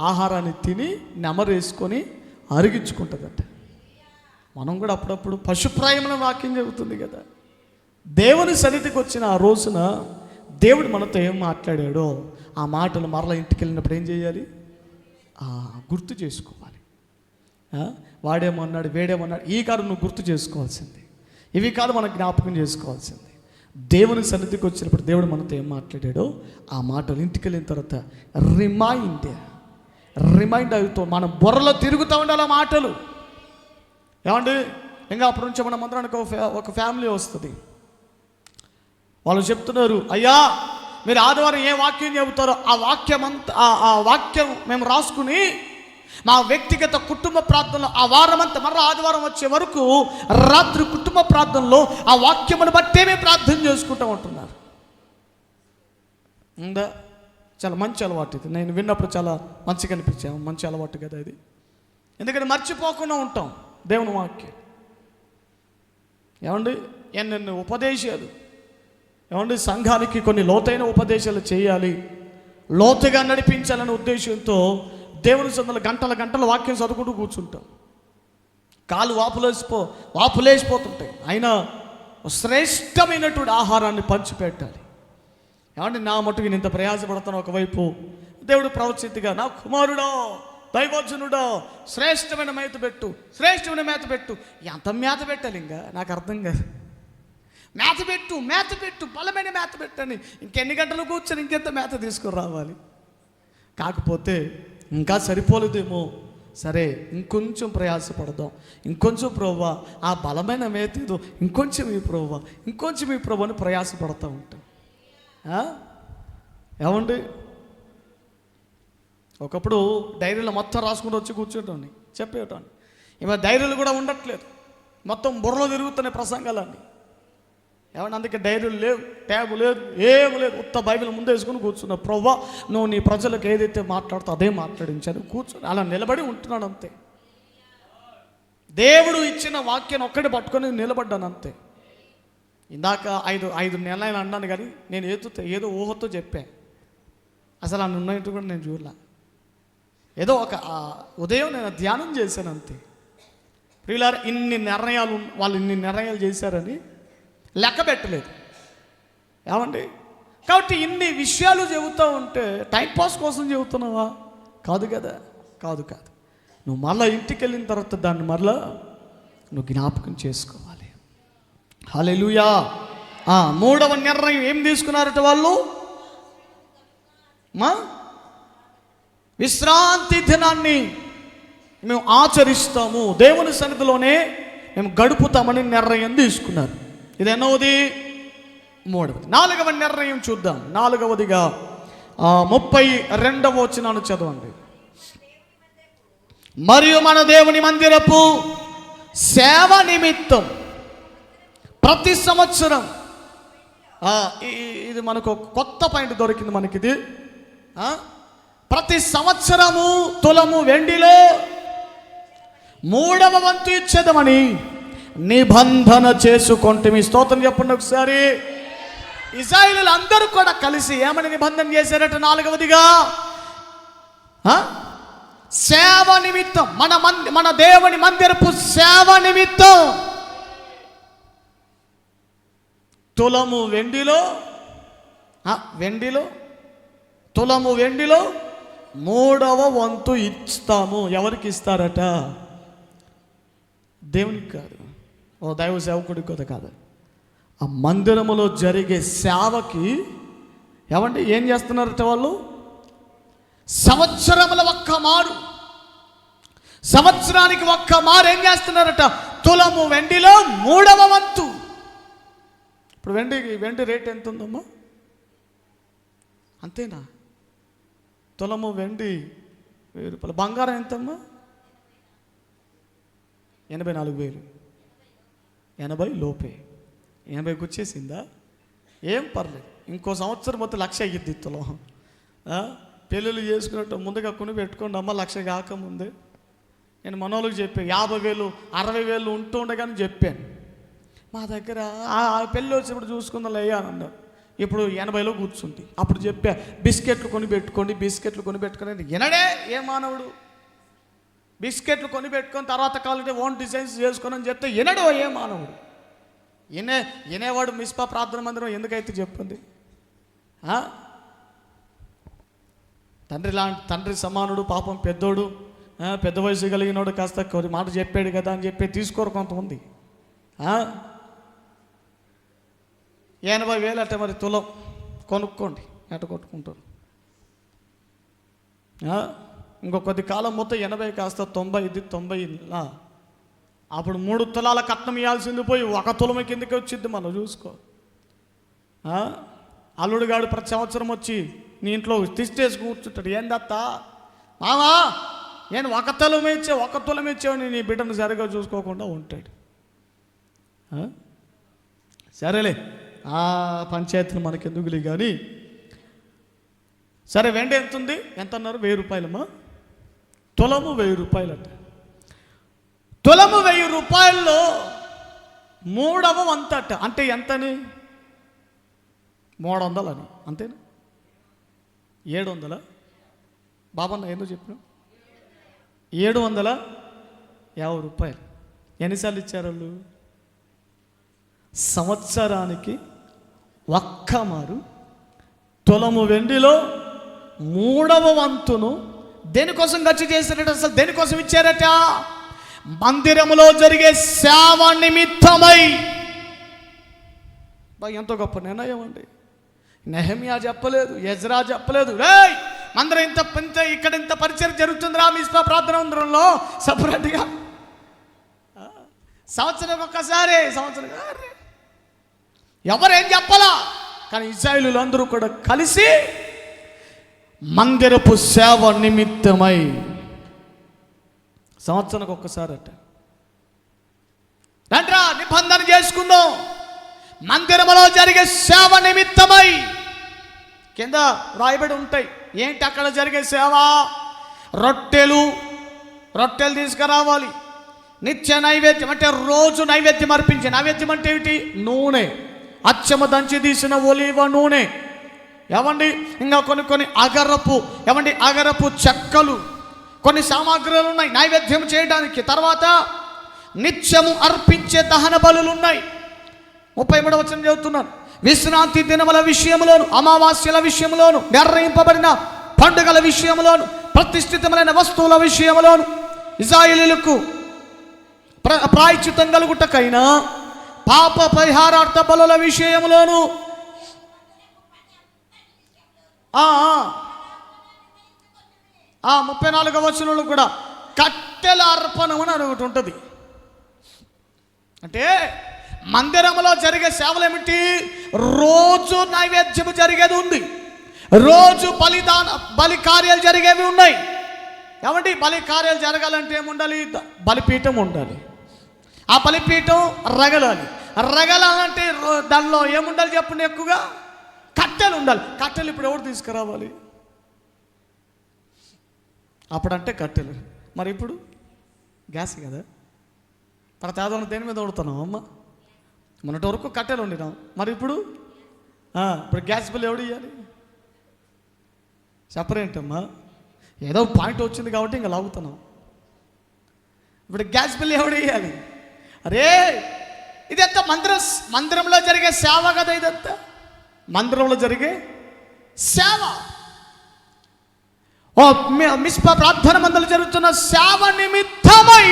ఆహారాన్ని తిని నెమరేసుకొని అరిగించుకుంటుందట. మనం కూడా అప్పుడప్పుడు పశుప్రాయమైన వాక్యం చెబుతుంది కదా. దేవుని సన్నిధికి వచ్చిన ఆ రోజున దేవుడు మనతో ఏం మాట్లాడాడో ఆ మాటలు మరలా ఇంటికి వెళ్ళినప్పుడు ఏం చేయాలి? గుర్తు చేసుకోవాలి. వాడేమన్నాడు, వేడేమన్నాడు, ఈ కాదు నువ్వు గుర్తు చేసుకోవాల్సింది, ఇవి కాదు మనం జ్ఞాపకం చేసుకోవాల్సింది. దేవుని సన్నిధికి వచ్చినప్పుడు దేవుడు మనతో ఏం మాట్లాడాడో ఆ మాటలు ఇంటికి వెళ్ళిన తర్వాత రిమైండ్ అవుతూ మన బుర్రలో తిరుగుతూ ఉండాలి ఆ మాటలు. ఏమండి ఇంకా అప్పటి నుంచి మన మందిరానికి ఒక ఫ్యామిలీ వస్తుంది. వాళ్ళు చెప్తున్నారు, అయ్యా మీరు ఆదివారం ఏ వాక్యం చెబుతారో ఆ వాక్యం మేము రాసుకుని మా వ్యక్తిగత కుటుంబ ప్రార్థనలో ఆ వారమంతా మరలా ఆదివారం వచ్చే వరకు రాత్రి కుటుంబ ప్రార్థనలో ఆ వాక్యమును బట్టే మేము ప్రార్థన చేసుకుంటూ ఉంటున్నారు. ఉందా? చాలా మంచి అలవాటు ఇది. నేను విన్నప్పుడు చాలా మంచిగా అనిపించాము. మంచి అలవాటు కదా ఇది. ఎందుకంటే మర్చిపోకుండా ఉంటాం దేవుని వాక్యం. ఏమండి ఎన్నెన్ని ఉపదేశాలు, ఏమండి సంఘానికి కొన్ని లోతైన ఉపదేశాలు చేయాలి, లోతుగా నడిపించాలనే ఉద్దేశంతో దేవుని సందులో గంటల వాక్యం చదువుకుంటూ కూర్చుంటాం. కాలు వాపులేసిపోతుంటాయి. అయినా శ్రేష్టమైనటువంటి ఆహారాన్ని పంచిపెట్టాలి. ఏమంటే నా మటుకు నేను ఇంత ప్రయాసపడతాను. ఒకవైపు దేవుడు ప్రవచితిగా, నా కుమారుడో దైవోజనుడో శ్రేష్టమైన మేత పెట్టు. ఎంత మేత పెట్టాలి? ఇంకా నాకు అర్థం కాదు. మేత పెట్టు బలమైన మేత పెట్టని. ఇంకెన్ని గంటలు కూర్చొని ఇంకెంత మేత తీసుకుని రావాలి? కాకపోతే ఇంకా సరిపోలేదేమో, సరే ఇంకొంచెం ప్రయాసపడదాం, ఇంకొంచెం ప్రభువా ఆ బలమైన మేత ఏదో ఇంకొంచెం ఈ ప్రభువా అని ప్రయాసపడుతూ ఉంటాం. ఏమండి ఒకప్పుడు డైరీలో మొత్తం రాసుకుంటూ వచ్చి కూర్చోటాన్ని చెప్పేటాన్ని. ఇవాళ డైరీలు కూడా ఉండట్లేదు, మొత్తం బుర్రలో తిరుగుతున్నాయి ప్రసంగాలన్నీ. ఏమన్నా అందుకే డైరీలు లేవు, ట్యాబు లేదు, ఏమి లేదు. ఉత్త బైబిల్ ముందు వేసుకుని కూర్చున్నా. ప్రభువా నువ్వు నీ ప్రజలకు ఏదైతే మాట్లాడుతావు అదే మాట్లాడించాను కూర్చొని అలా నిలబడి ఉంటున్నాడు అంతే. దేవుడు ఇచ్చిన వాక్యాన్ని ఒక్కటి పట్టుకొని నిలబడ్డాను అంతే. ఇందాక ఐదు నెలలు అన్నాను కానీ నేను ఏదో ఊహతో చెప్పాను. అసలు అన్ని ఉన్నట్టు కూడా నేను చూడలే. ఏదో ఒక ఉదయం నేను ధ్యానం చేశాను అంతే. ప్రియులారా, ఇన్ని నిర్ణయాలు చేశారని లెక్క పెట్టలేదు. ఏమండి? కాబట్టి ఇన్ని విషయాలు చెబుతూ ఉంటే టైంపాస్ కోసం చెబుతున్నావా? కాదు కదా, కాదు. నువ్వు మళ్ళీ ఇంటికి వెళ్ళిన తర్వాత దాన్ని మళ్ళా నువ్వు జ్ఞాపకం చేసుకోవాలి. హల్లెలూయా. మూడవ నిర్ణయం ఏం తీసుకున్నారట వాళ్ళు? విశ్రాంతి దినాన్ని మేము ఆచరిస్తాము, దేవుని సన్నిధిలోనే మేము గడుపుతామని నిర్ణయం తీసుకున్నారు. ఇది ఎన్నవది? మూడవది. నాలుగవ నిర్ణయం చూద్దాం. నాలుగవదిగా 32వ వచనాన్ని చదవండి. మరియు మన దేవుని మందిరపు సేవ నిమిత్తం ప్రతి సంవత్సరం, ఇది మనకు కొత్త పాయింట్ దొరికింది మనకిది. ప్రతి సంవత్సరము తులము వెండిలో 3వ వంతు ఇచ్చేదమని నిబంధన చేసుకుంటే. స్తోత్రం చెప్పండి ఒకసారి. ఇశ్రాయేలీయులు అందరూ కూడా కలిసి ఏమని నిబంధన చేశారట? నాలుగవదిగా సేవ నిమిత్తం, మన దేవుని మందిరపు సేవ నిమిత్తం తులము వెండిలో తులము వెండిలో 3వ వంతు ఇస్తాము. ఎవరికి ఇస్తారట? దేవునికి కాదు, ఓ దైవ సేవకుడికి కూడా కాదు. ఆ మందిరములో జరిగే సేవకి ఏమంటే ఏం చేస్తున్నారట వాళ్ళు? సంవత్సరానికి ఒక్క మారు ఏం చేస్తున్నారట? తులము వెండిలో 3వ వంతు. ఇప్పుడు వెండి రేట్ ఎంత ఉందమ్మా? అంతేనా? తులము వెండి 1000 రూపాయలు. బంగారం ఎంతమ్మా? 84,000. 80 లోపే. 80కి వచ్చేసిందా? ఏం పర్లేదు, ఇంకో సంవత్సరం మొత్తం 1,00,000 అయ్యిద్ది తులం. పెళ్ళిళ్ళు చేసుకున్నట్టు ముందుగా కొని పెట్టుకోండి అమ్మ, 1,00,000 కాకముందే. నేను మనోళ్ళకి చెప్పాను, 50,000 60,000 ఉంటూ ఉండగానే చెప్పాను. మా దగ్గర పెళ్ళి వచ్చినప్పుడు చూసుకుందాం అయ్యా అని అన్నారు. ఇప్పుడు 80లో కూర్చుంది. అప్పుడు చెప్పా, బిస్కెట్లు కొని పెట్టుకోండి. వినడే ఏ మానవుడు? బిస్కెట్లు కొని పెట్టుకొని తర్వాత కావాలంటే ఓన్ డిజైన్స్ చేసుకొని అని చెప్తే వినడు ఏ మానవుడు? వినేవాడు మిస్పా ప్రార్థన మందిరం ఎందుకైతే చెప్పింది? తండ్రి సమానుడు, పాపం పెద్దోడు, పెద్ద వయసు కలిగినోడు, కాస్త కొద్ది మాట చెప్పాడు కదా అని చెప్పి తీసుకోరు కొంతమంది. 80,000 అట్ట మరి తులం కొనుక్కోండి, ఎట్ట కొట్టుకుంటారు. ఇంకో కొద్ది కాలం మొత్తం 80 కాస్త 90, ఇది 90. అప్పుడు 3 తులాల కట్నం ఇవ్వాల్సింది పోయి 1 తులం కిందకి వచ్చింది. మనం చూసుకో. అల్లుడుగాడు ప్రతి సంవత్సరం వచ్చి నీ ఇంట్లో తిష్టేసి కూర్చుంటాడు. ఏందత్తా మామా, నేను 1 తులం ఇచ్చావని నీ బిడ్డను సరిగా చూసుకోకుండా ఉంటాడు. సరేలే, ఆ పంచాయతీలు మనకెందుకులే కానీ. సరే, వెండి ఎంత ఉంది? ఎంత అన్నారు? 1000 రూపాయలమ్మా. తులము 1000 రూపాయలట. తులము 1000 రూపాయల్లో 3వ వంతు అట. అంటే ఎంతని? 300 అని. అంతేనా? 700? బాబన్న ఏందో చెప్పిన? 750 రూపాయలు. ఎన్నిసార్లు ఇచ్చారు వాళ్ళు? సంవత్సరానికి ఒక్క మారు తులము వెండిలో 3వ వంతును దేనికోసం ఖర్చు చేశారట? అసలు దేనికోసం ఇచ్చారట? మందిరములో జరిగే సేవ నిమిత్తమై. ఎంతో గొప్ప నిర్ణయం అండి. నెహెమ్యా చెప్పలేదు, ఎజ్రా చెప్పలేదు, మందిరం ఇంత ఇక్కడ ఇంత పరిచయం జరుగుతుందిరా మిస్పా ప్రార్థన మందిరంలో సపరేట్గా సంవత్సరం ఒక్కసారి. ఎవరేం చెప్పాలా? కానీ ఇశ్రాయేలీయులు అందరూ కూడా కలిసి మందిరపు సేవ నిమిత్తమై సంవత్సరానికి ఒక్కసారి అట రండ్రా నిబంధన చేసుకుందాం. మందిరములో జరిగే సేవ నిమిత్తమై కింద రాయబడి ఉంటాయి. ఏంటి అక్కడ జరిగే సేవ? రొట్టెలు తీసుకురావాలి, నిత్య నైవేద్యం అంటే రోజు నైవేద్యం అర్పించే. నైవేద్యం అంటే ఏమిటి? నూనె, అచ్చమ దంచి తీసిన ఒలీవ నూనె. ఏమండి ఇంకా కొన్ని అగరపు చెక్కలు, కొన్ని సామాగ్రులు ఉన్నాయి నైవేద్యం చేయడానికి. తర్వాత నిత్యము అర్పించే దహన బలులు ఉన్నాయి. 33వ వచనం చదువుతున్నాను. విశ్రాంతి దినముల విషయంలోను, అమావాస్యల విషయంలోను, నిర్ణయింపబడిన పండుగల విషయంలోను, ప్రతిష్ఠితమైన వస్తువుల విషయంలోను, ఇశ్రాయేలీయులకు ప్రాయశ్చిత్తం కలుగుటకైనా పాప పరిహారార్థ బలుల విషయంలోను 34వ వచనంలో కూడా కట్టెల అర్పణం అని ఒకటి ఉంటుంది. అంటే మందిరంలో జరిగే సేవలు ఏమిటి? రోజు నైవేద్యం జరిగేది ఉంది, రోజు బలి కార్యాలు జరిగేవి ఉన్నాయి. ఏమంటే బలి కార్యాలు జరగాలంటే ఏముండాలి? బలిపీఠం ఉండాలి. ఆ బలిపీఠం రగలాలంటే దానిలో ఏముండాలి చెప్పండి? ఎక్కువగా కట్టెలు ఉండాలి. కట్టెలు ఇప్పుడు ఎవరు తీసుకురావాలి? అప్పుడంటే కట్టెలు, మరి ఇప్పుడు గ్యాస్ కదా. ప్రతి ఆధారం దేని మీద వండుతున్నాం అమ్మ? మొన్నటి వరకు కట్టెలు వండినాం, మరి ఇప్పుడు గ్యాస్ బిల్ ఎవడు ఇవ్వాలి? చెప్పరేంటమ్మా? ఏదో పాయింట్ వచ్చింది కాబట్టి ఇంకా లాగుతున్నాం. ఇప్పుడు గ్యాస్ బిల్ ఎవడు ఇవ్వాలి? అరే ఇదంతా మందిరంలో జరిగే సేవ కదా. ఇదంతా మందిరంలో జరిగే సేవ. మిస్పా ప్రార్థన మందిరంలో జరుగుతున్న సేవ నిమిత్తమై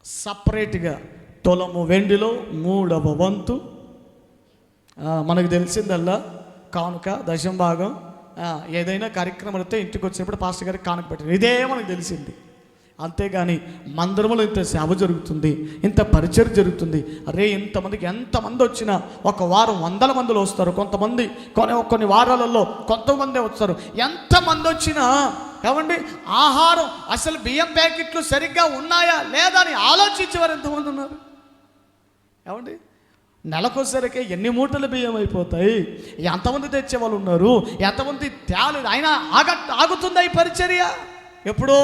సపరేట్గా తులము వెండిలో 3వ వంతు మనకు తెలిసిందల్లా కానుక, దశం భాగం, ఏదైనా కార్యక్రమం అయితే ఇంటికి వచ్చినప్పుడు పాస్టర్ గారికి కానుక పెట్టారు. ఇదే మనకు తెలిసింది. అంతేగాని మందిరంలో ఇంత సేవ జరుగుతుంది, ఇంత పరిచయం జరుగుతుంది. అరే ఇంతమందికి ఎంతమంది వచ్చినా ఒక వారం 100 మందిలో వస్తారు, కొంతమంది కొన్ని వారాలలో కొంతమంది వస్తారు. ఎంతమంది వచ్చినా ఏమండి ఆహారం అసలు బియ్యం ప్యాకెట్లు సరిగ్గా ఉన్నాయా లేదా అని ఆలోచించేవారు ఎంతమంది ఉన్నారు? ఏమండి నెలకొసరికి ఎన్ని మూటల బియ్యం అయిపోతాయి? ఎంతమంది తెచ్చేవాళ్ళు ఉన్నారు? ఎంతమంది తేలేదు? అయినా ఆగుతుందా ఈ పరిచర్య? ఎప్పుడో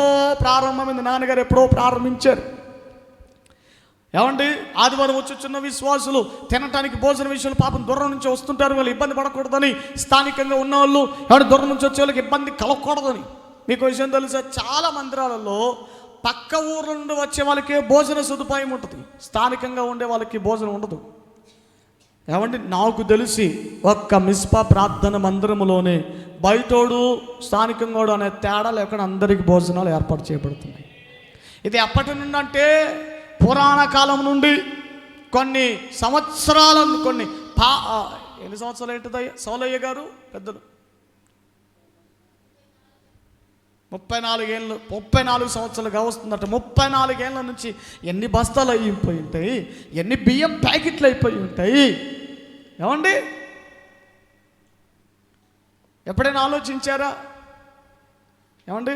ప్రారంభమైంది. నాన్నగారు ఎప్పుడో ప్రారంభించారు. ఏమండి ఆదివారం వచ్చున్న విశ్వాసులు తినటానికి భోజన విషయంలో పాపం దూరం నుంచి వస్తుంటారు. వాళ్ళు ఇబ్బంది పడకూడదని, స్థానికంగా ఉన్నవాళ్ళు ఎవరి దూరం నుంచి వచ్చే వాళ్ళకి ఇబ్బంది కలగకూడదని. మీకు విషయం తెలుసా? చాలా మందిరాలలో పక్క ఊర్ల నుండి వచ్చే వాళ్ళకే భోజన సదుపాయం ఉంటుంది, స్థానికంగా ఉండే వాళ్ళకి భోజనం ఉండదు. ఏమండి నాకు తెలిసి ఒక్క మిస్పా ప్రార్థన మందిరంలోనే బయటోడు స్థానికంగా అనే తేడా లేకుండా అందరికి భోజనాలు ఏర్పాటు చేయబడుతున్నాయి. ఇది ఎప్పటి నుండి అంటే పురాణ కాలం నుండి కొన్ని సంవత్సరాలను ఎన్ని సంవత్సరాలు ఏంటిదయ్యా సౌలయ్య గారు పెద్దలు? 34 సంవత్సరాలుగా వస్తుందట. 34 ఏళ్ళ నుంచి ఎన్ని బస్తాలు అయిపోయి ఉంటాయి, ఎన్ని బియ్యం ప్యాకెట్లు అయిపోయి ఉంటాయి. ఏమండి ఎప్పుడైనా ఆలోచించారా? ఏమండి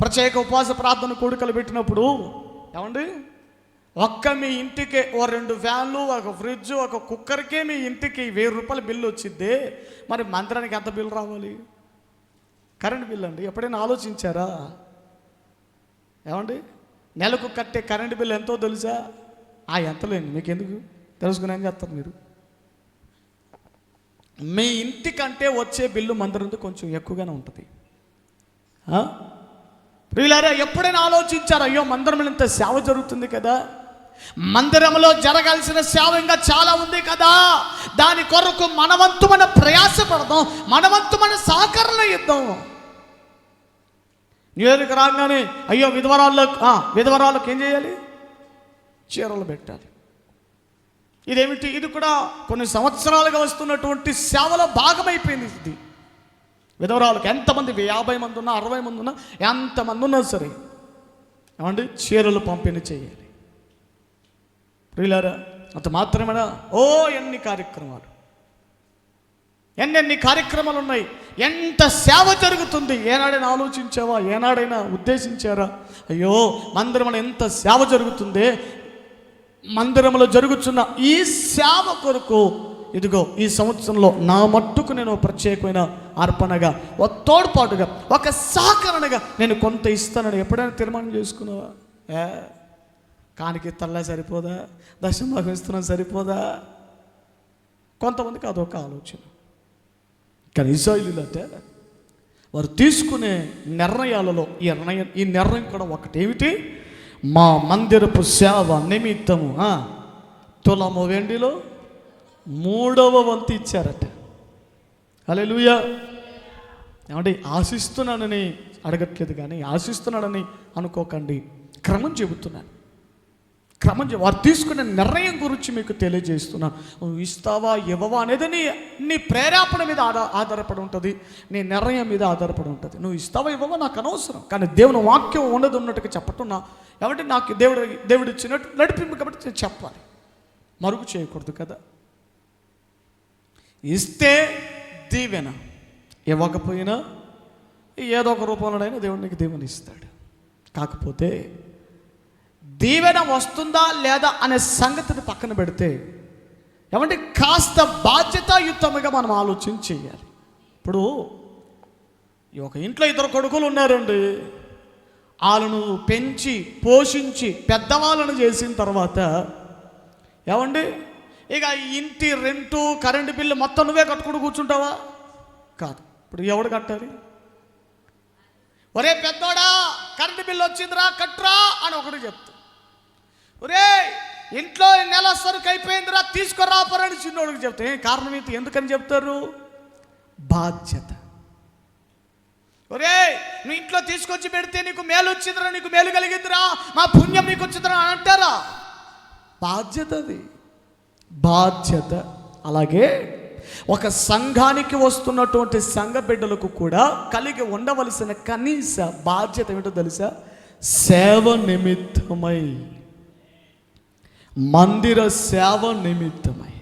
ప్రత్యేక ఉపవాస ప్రార్థన కూడికలు పెట్టినప్పుడు ఏమండి మీ ఇంటికి 2 ఫ్యాన్లు, ఒక ఫ్రిడ్జ్, ఒక కుక్కర్కే మీ ఇంటికి 1000 రూపాయల బిల్లు వచ్చిద్దే, మరి మందిరానికి ఎంత బిల్లు రావాలి? కరెంట్ బిల్ అండి. ఎప్పుడైనా ఆలోచించారా? ఏమండి నెలకు కట్టే కరెంట్ బిల్ ఎంతో తెలుసా? ఎంతలేండి, మీకు ఎందుకు తెలుసుకుని ఏం చేస్తారు మీరు? మీ ఇంటికంటే వచ్చే బిల్లు మందిరంతో కొంచెం ఎక్కువగానే ఉంటుంది. ప్రియులారా ఎప్పుడైనా ఆలోచించారా? అయ్యో మందిరంలో ఇంత సేవ జరుగుతుంది కదా, మందిరంలో జరగాల్సిన సేవ ఇంకా చాలా ఉంది కదా, దాని కొరకు మనవంతు మన ప్రయాసపడదాం, మనవంతు మన సహకరణ ఇద్దాం. న్యూ ఇయర్కి రాగానే అయ్యో విధవరాళ్ళకి ఏం చేయాలి? చీరలు పెట్టాలి. ఇదేమిటి? ఇది కూడా కొన్ని సంవత్సరాలుగా వస్తున్నటువంటి సేవలో భాగమైపోయింది. ఇది విధవరాళ్ళకి ఎంతమంది 50 మంది ఉన్నా, 60 మంది ఉన్నా, ఎంతమంది ఉన్నా సరే ఏమండి చీరలు పంపిణీ చేయాలి. ప్రియులారా అంత మాత్రమేనా? ఎన్ని కార్యక్రమాలు, ఎన్ని కార్యక్రమాలు ఉన్నాయి, ఎంత సేవ జరుగుతుంది. ఏనాడైనా ఆలోచించావా? ఏనాడైనా ఉద్దేశించారా? అయ్యో మందిరంలో ఎంత సేవ జరుగుతుంది, మందిరంలో జరుగుతున్న ఈ సేవ కొరకు ఇదిగో ఈ సంవత్సరంలో నా మట్టుకు నేను ప్రత్యేకమైన అర్పణగా, ఒక తోడ్పాటుగా, ఒక సహకరణగా నేను కొంత ఇస్తానని ఎప్పుడైనా తీర్మానం చేసుకున్నావా? కానికి తల్లా సరిపోదా? దశమభాగం ఇస్తున్నాను సరిపోదా? కొంతమందికి అదొక ఆలోచన. కానీ ఇశ్రాయేలీయులు అంటే వారు తీసుకునే నిర్ణయాలలో ఈ నిర్ణయం కూడా ఒకటేమిటి? మా మందిరపు సేవ నిమిత్తము తులము వెండిలో 3వ వంతు ఇచ్చారట. హల్లెలూయా. ఏమంటే ఆశిస్తున్నానని అడగట్లేదు, కానీ ఆశిస్తున్నానని అనుకోకండి. క్రమం చెబుతున్నాను. వారు తీసుకునే నిర్ణయం గురించి మీకు తెలియజేస్తున్నాను. నువ్వు ఇస్తావా ఇవ్వవా అనేది నీ ప్రేరేపణ మీద ఆధారపడి ఉంటుంది, నీ నిర్ణయం మీద ఆధారపడి ఉంటుంది. నువ్వు ఇస్తావా ఇవ్వవా నాకు అనవసరం, కానీ దేవుని వాక్యం ఉన్నట్టుగా చెప్పటం కాబట్టి నాకు దేవుడు ఇచ్చినట్టు నడిపింపు, కాబట్టి నేను చెప్పాలి, మరుగు చేయకూడదు కదా. ఇస్తే దీవెన, ఇవ్వకపోయినా ఏదో ఒక రూపంలోనైనా దేవుడికి దీవెన ఇస్తాడు. కాకపోతే దీవెన వస్తుందా లేదా అనే సంగతిని పక్కన పెడితే ఏమంటే కాస్త బాధ్యతాయుతముగా మనం ఆలోచన చేయాలి. ఇప్పుడు ఒక ఇంట్లో 2 కొడుకులు ఉన్నారండి. వాళ్ళను పెంచి పోషించి పెద్దవాళ్ళను చేసిన తర్వాత ఏమండి ఇక ఇంటి రెంటు కరెంటు బిల్లు మొత్తం నువ్వే కట్టుకుంటూ కూర్చుంటావా? కాదు. ఇప్పుడు ఎవడు కట్టాలి? ఒరే పెద్దోడా కరెంటు బిల్లు వచ్చిందిరా కట్టురా అని ఒకటి చెప్తా. ఒరే ఇంట్లో నెల సరుకు అయిపోయిందిరా తీసుకురాపరని చిన్నోడికి చెప్తా. కారణం ఏంటి? ఎందుకని చెప్తారు? బాధ్యత. ఒరే నువ్వు ఇంట్లో తీసుకొచ్చి పెడితే నీకు మేలు వచ్చిందిరా, నీకు మేలు కలిగిందిరా, మా పుణ్యం నీకు వచ్చిందిరా అని అంటారా? బాధ్యత అది, బాధ్యత. అలాగే ఒక సంఘానికి వస్తున్నటువంటి సంఘ బిడ్డలకు కూడా కలిగి ఉండవలసిన కనీస బాధ్యత ఏమిటో తెలుసా? సేవ నిమిత్తమై, మందిర సేవ నిమిత్తమై.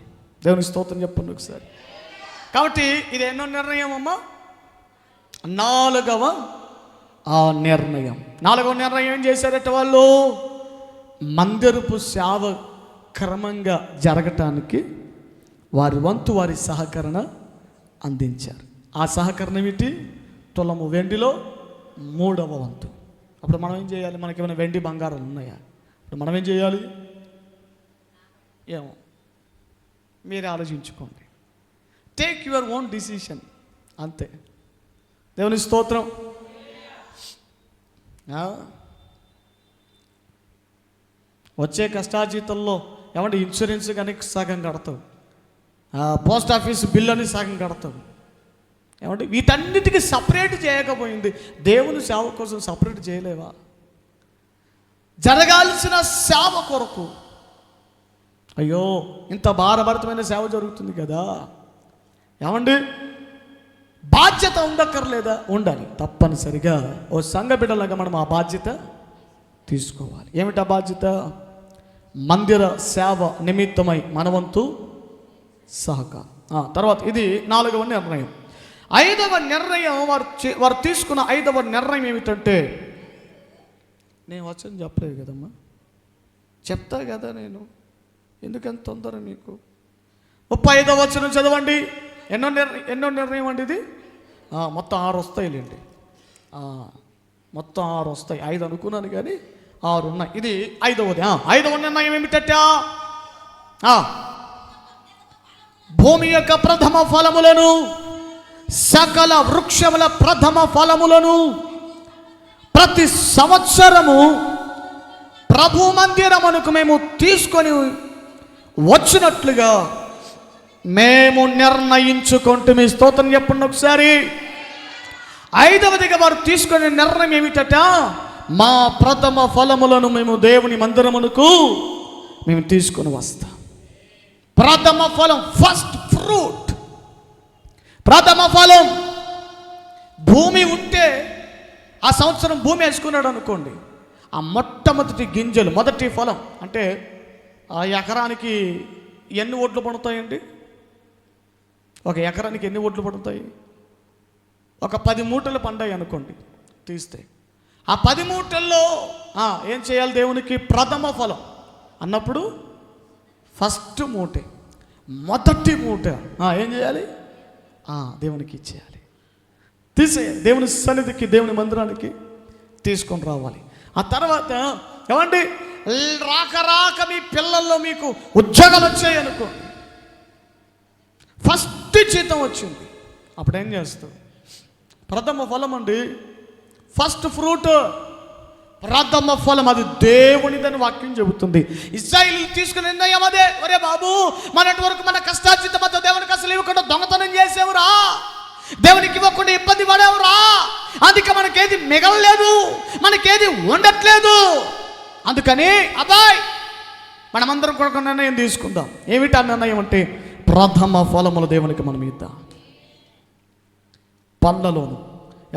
దేవుని స్తోత్రం చెప్పండి ఒకసారి. కాబట్టి ఇది ఎన్నో నిర్ణయం అమ్మా? 4వ నిర్ణయం. 4వ నిర్ణయం ఏం చేశారట వాళ్ళు? మందిరపు సేవ క్రమంగా జరగటానికి వారి వంతు వారి సహకరణ అందించారు. ఆ సహకరణ ఏమిటి? తులము వెండిలో 3వ వంతు. అప్పుడు మనం ఏం చేయాలి? మనకేమైనా వెండి బంగారాలు ఉన్నాయా? ఇప్పుడు మనం ఏం చేయాలి? ఏమో మీరే ఆలోచించుకోండి. టేక్ యువర్ ఓన్ డిసిషన్, అంతే. దేవుని స్తోత్రం. వచ్చే కష్టాజీతంలో ఏమంటే ఇన్సూరెన్స్ కానీ సగం కడతావు, పోస్ట్ ఆఫీస్ బిల్ అని సగం కడతావు. ఏమంటే వీటన్నిటికీ సపరేట్ చేయకపోయింది. దేవుని సేవ కోసం సపరేట్ చేయలేవా? జరగాల్సిన సేవ కొరకు అయ్యో ఇంత భారభరితమైన సేవ జరుగుతుంది కదా, ఏమండి బాధ్యత ఉండక్కర్లేదా? ఉండాలి, తప్పనిసరిగా. ఓ సంఘ బిడ్డలాగా మనం ఆ బాధ్యత తీసుకోవాలి. ఏమిటా బాధ్యత? మందిర సేవ నిమిత్తమై మనవంతు సహకారం. తర్వాత ఇది 4వ నిర్ణయం. 5వ నిర్ణయం వారు తీసుకున్న 5వ నిర్ణయం ఏమిటంటే, నేను వచ్చని చెప్పలేదు కదమ్మా, చెప్తా కదా నేను, ఎందుకంత తొందర మీకు? 35వ వచనం చదవండి. ఎన్నో నిర్ణయం అండి ఇది? మొత్తం 6 వస్తాయిలేండి. మొత్తం 6 వస్తాయి. 5 అనుకున్నాను కానీ 6 ఉన్నాయి. ఇది 5వది. 5వ నిర్ణయం ఏమిటట? భూమి యొక్క ప్రథమ ఫలములను, సకల వృక్షముల ప్రథమ ఫలములను ప్రతి సంవత్సరము ప్రభు మందిరమునకు మేము తీసుకొని వచ్చినట్లుగా మేము నిర్ణయించుకుంటూ. మీ స్తోత్రం చెప్పండి ఒకసారి. 5వదిగా వారు తీసుకునే నిర్ణయం ఏమిటట? మా ప్రథమ ఫలములను మేము దేవుని మందిరమునకు మేము తీసుకొని వస్తాం. ప్రథమ ఫలం, ఫస్ట్ ఫ్రూట్, ప్రథమ ఫలం. భూమి ఉంటే ఆ సంవత్సరం భూమి వేసుకున్నాడు అనుకోండి, ఆ మొట్టమొదటి గింజలు, మొదటి ఫలం అంటే ఆ ఎకరానికి ఎన్ని ఓట్లు పడుతాయండి? ఒక ఎకరానికి ఎన్ని ఓట్లు పడుతాయి? ఒక 10 మూటలు పండాయి అనుకోండి తీస్తే, ఆ 10 మూటల్లో ఏం చేయాలి? దేవునికి ప్రథమ ఫలం అన్నప్పుడు ఫస్ట్ మూటే. మొదటి మూట ఏం చేయాలి? దేవునికి ఇచ్చేయాలి. తీసేయాలి. దేవుని సన్నిధికి, దేవుని మందిరానికి తీసుకొని రావాలి. ఆ తర్వాత ఏమండి, రాక మీ పిల్లల్లో మీకు ఉద్యోగాలు వచ్చాయి అనుకో, ఫస్ట్ జీతం వచ్చింది, అప్పుడు ఏం చేస్తావు? ప్రథమ ఫలం అండి, ఫస్ట్ ఫ్రూట్, ప్రథమ ఫలం, అది దేవునిదని వాక్యం చెబుతుంది. ఇశ్రాయేలు తీసుకుని నిర్ణయం అదే. ఒరే బాబు, మనటి వరకు మన కష్టార్జితమంతా దేవునికి అసలు ఇవ్వకుండా దొంగతనం చేసేవురా, దేవునికి ఇవ్వకుండా ఇబ్బంది పడేవురా, అందుకే మనకేది మిగలలేదు, మనకేది ఉండట్లేదు. అందుకని అబ్బాయి, మనమందరం కూడా ఒక నిర్ణయం తీసుకుందాం. ఏమిటి ఆ నిర్ణయం అంటే, ప్రథమ ఫలములు దేవునికి మనం ఇద్దాం. పండ్లలోను,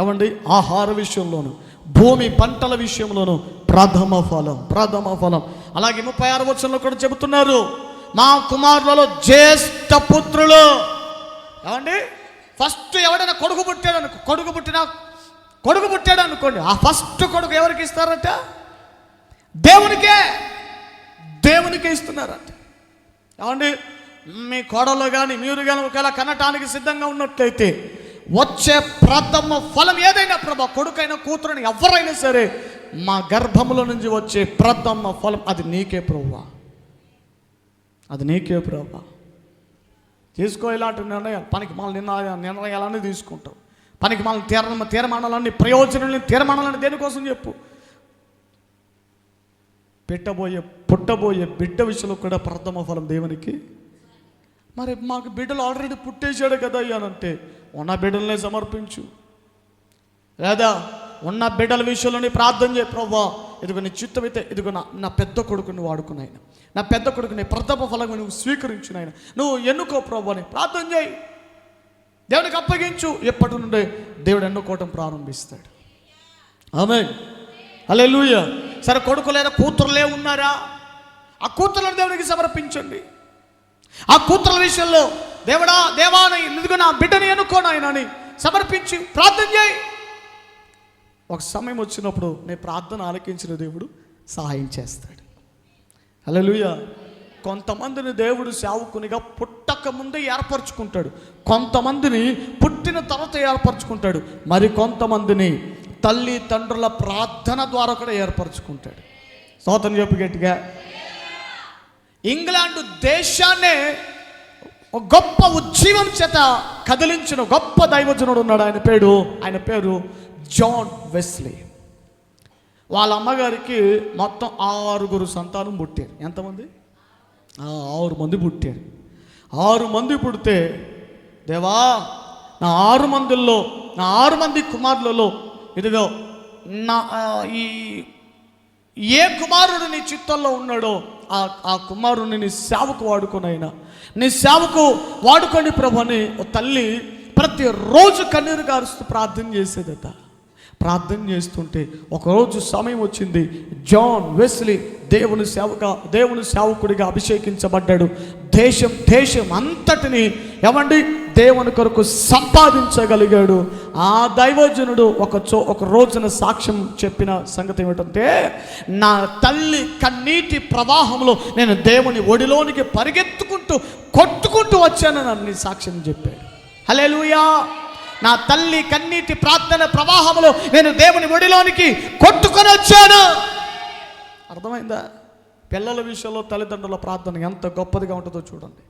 ఏమండి, ఆహార విషయంలోను, భూమి పంటల విషయంలోను ప్రథమ ఫలం, ప్రథమ ఫలం. అలాగే 36వ వచనంలో కూడా చెబుతున్నారు, మా కుమారులలో జ్యేష్ఠ పుత్రులు. ఏమండి, ఫస్ట్ ఎవడైనా కొడుకు పుట్టాడు అనుకోండి, ఆ ఫస్ట్ కొడుకు ఎవరికి ఇస్తారట? దేవునికే ఇస్తున్నారట. ఏమండి, మీ కోడలో కానీ మీరు కానీ ఒకవేళ కనటానికి సిద్ధంగా ఉన్నట్లయితే వచ్చే ప్రథమ ఫలం ఏదైనా, ప్రభా, కొడుకైనా కూతురుని ఎవరైనా సరే, మా గర్భముల నుంచి వచ్చే ప్రథమ ఫలం అది నీకే ప్రభువా, అది నీకే ప్రభువా. తీసుకో ఇలాంటి నిర్ణయాలు, పనికి మన నిర్ణయాలన్నీ తీసుకుంటావు, పనికి మన తీర్మానాలన్నీ, ప్రయోజనాలని తీర్మానాలని దేనికోసం చెప్పు. పుట్టబోయే బిడ్డ విషయంలో కూడా ప్రథమ ఫలం దేవునికి. మరి మాకు బిడ్డలు ఆల్రెడీ పుట్టేశాడు కదా అయ్యానంటే, ఉన్న బిడ్డలనే సమర్పించు, లేదా ఉన్న బిడ్డల విషయంలోనే ప్రార్థన చేయి. ప్రభువా, ఇదిగో నీ చిత్తమైతే ఇదిగో నా పెద్ద కొడుకుని వాడుకున్నాయన, నా పెద్ద కొడుకుని ప్రథమ ఫలంగా నువ్వు స్వీకరించునాయన, నువ్వు ఎన్నుకో ప్రభు అని ప్రార్థన చేయి, దేవునికి అప్పగించు. ఎప్పటి నుండే దేవుడు ఎన్నుకోవటం ప్రారంభిస్తాడు. ఆమేన్, హల్లెలూయా. సరే, కొడుకు లేదా కూతురులే ఉన్నారా? ఆ కూతురులను దేవునికి సమర్పించండి. ఆ కూతురుల విషయంలో దేవా ఇదిగో నా బిడ్డని ఎన్నుకోనాయన అని సమర్పించి ప్రార్థన చేయి. ఒక సమయం వచ్చినప్పుడు నీ ప్రార్థన ఆలకించిన దేవుడు సహాయం చేస్తాడు. హల్లెలూయా. కొంతమందిని దేవుడు సేవకునిగా పుట్టక ముందే ఏర్పరచుకుంటాడు, కొంతమందిని పుట్టిన తర్వాత ఏర్పరచుకుంటాడు, మరి కొంతమందిని తల్లి తండ్రుల ప్రార్థన ద్వారా కూడా ఏర్పరచుకుంటాడు. స్తోత్రం చెప్పు గట్టిగా. ఇంగ్లాండ్ దేశాన్నే గొప్ప ఉజ్జీవం చేత కదిలించిన గొప్ప దైవజనుడు ఉన్నాడు. ఆయన పేరు జాన్ వెస్లీ. వాళ్ళ అమ్మగారికి మొత్తం 6 సంతానం పుట్టారు. ఎంతమంది? 6 మంది పుట్టారు. 6 మంది పుడితే, దేవా, నా 6 మంది కుమారులలో ఇదిగో ఏ కుమారుడు నీ చిత్తంలో ఉన్నాడో ఆ కుమారుడిని నీ సేవకు వాడుకొనైనా, నీ సేవకు వాడుకొని ప్రభు అని తల్లి ప్రతిరోజు కన్నీరు గారుస్తూ ప్రార్థన చేసేదట. ప్రార్థన చేస్తుంటే ఒకరోజు సమయం వచ్చింది, జాన్ వెస్లీ దేవుని సేవకుడిగా అభిషేకించబడ్డాడు. దేశం అంతటిని ఏమండి దేవుని కొరకు సంపాదించగలిగాడు. ఆ దైవజనుడు ఒక రోజున సాక్ష్యం చెప్పిన సంగతి ఏమిటంటే, నా తల్లి కన్నీటి ప్రవాహంలో నేను దేవుని ఒడిలోనికి పరిగెత్తుకుంటూ కొట్టుకుంటూ వచ్చానని సాక్ష్యం చెప్పాడు. హల్లెలూయా. నా తల్లి కన్నీటి ప్రార్థన ప్రవాహంలో నేను దేవుని ఒడిలోనికి కొట్టుకొని వచ్చాను. అర్థమైందా? పిల్లల విషయంలో తల్లిదండ్రుల ప్రార్థన ఎంత గొప్పదిగా ఉంటుందో చూడండి.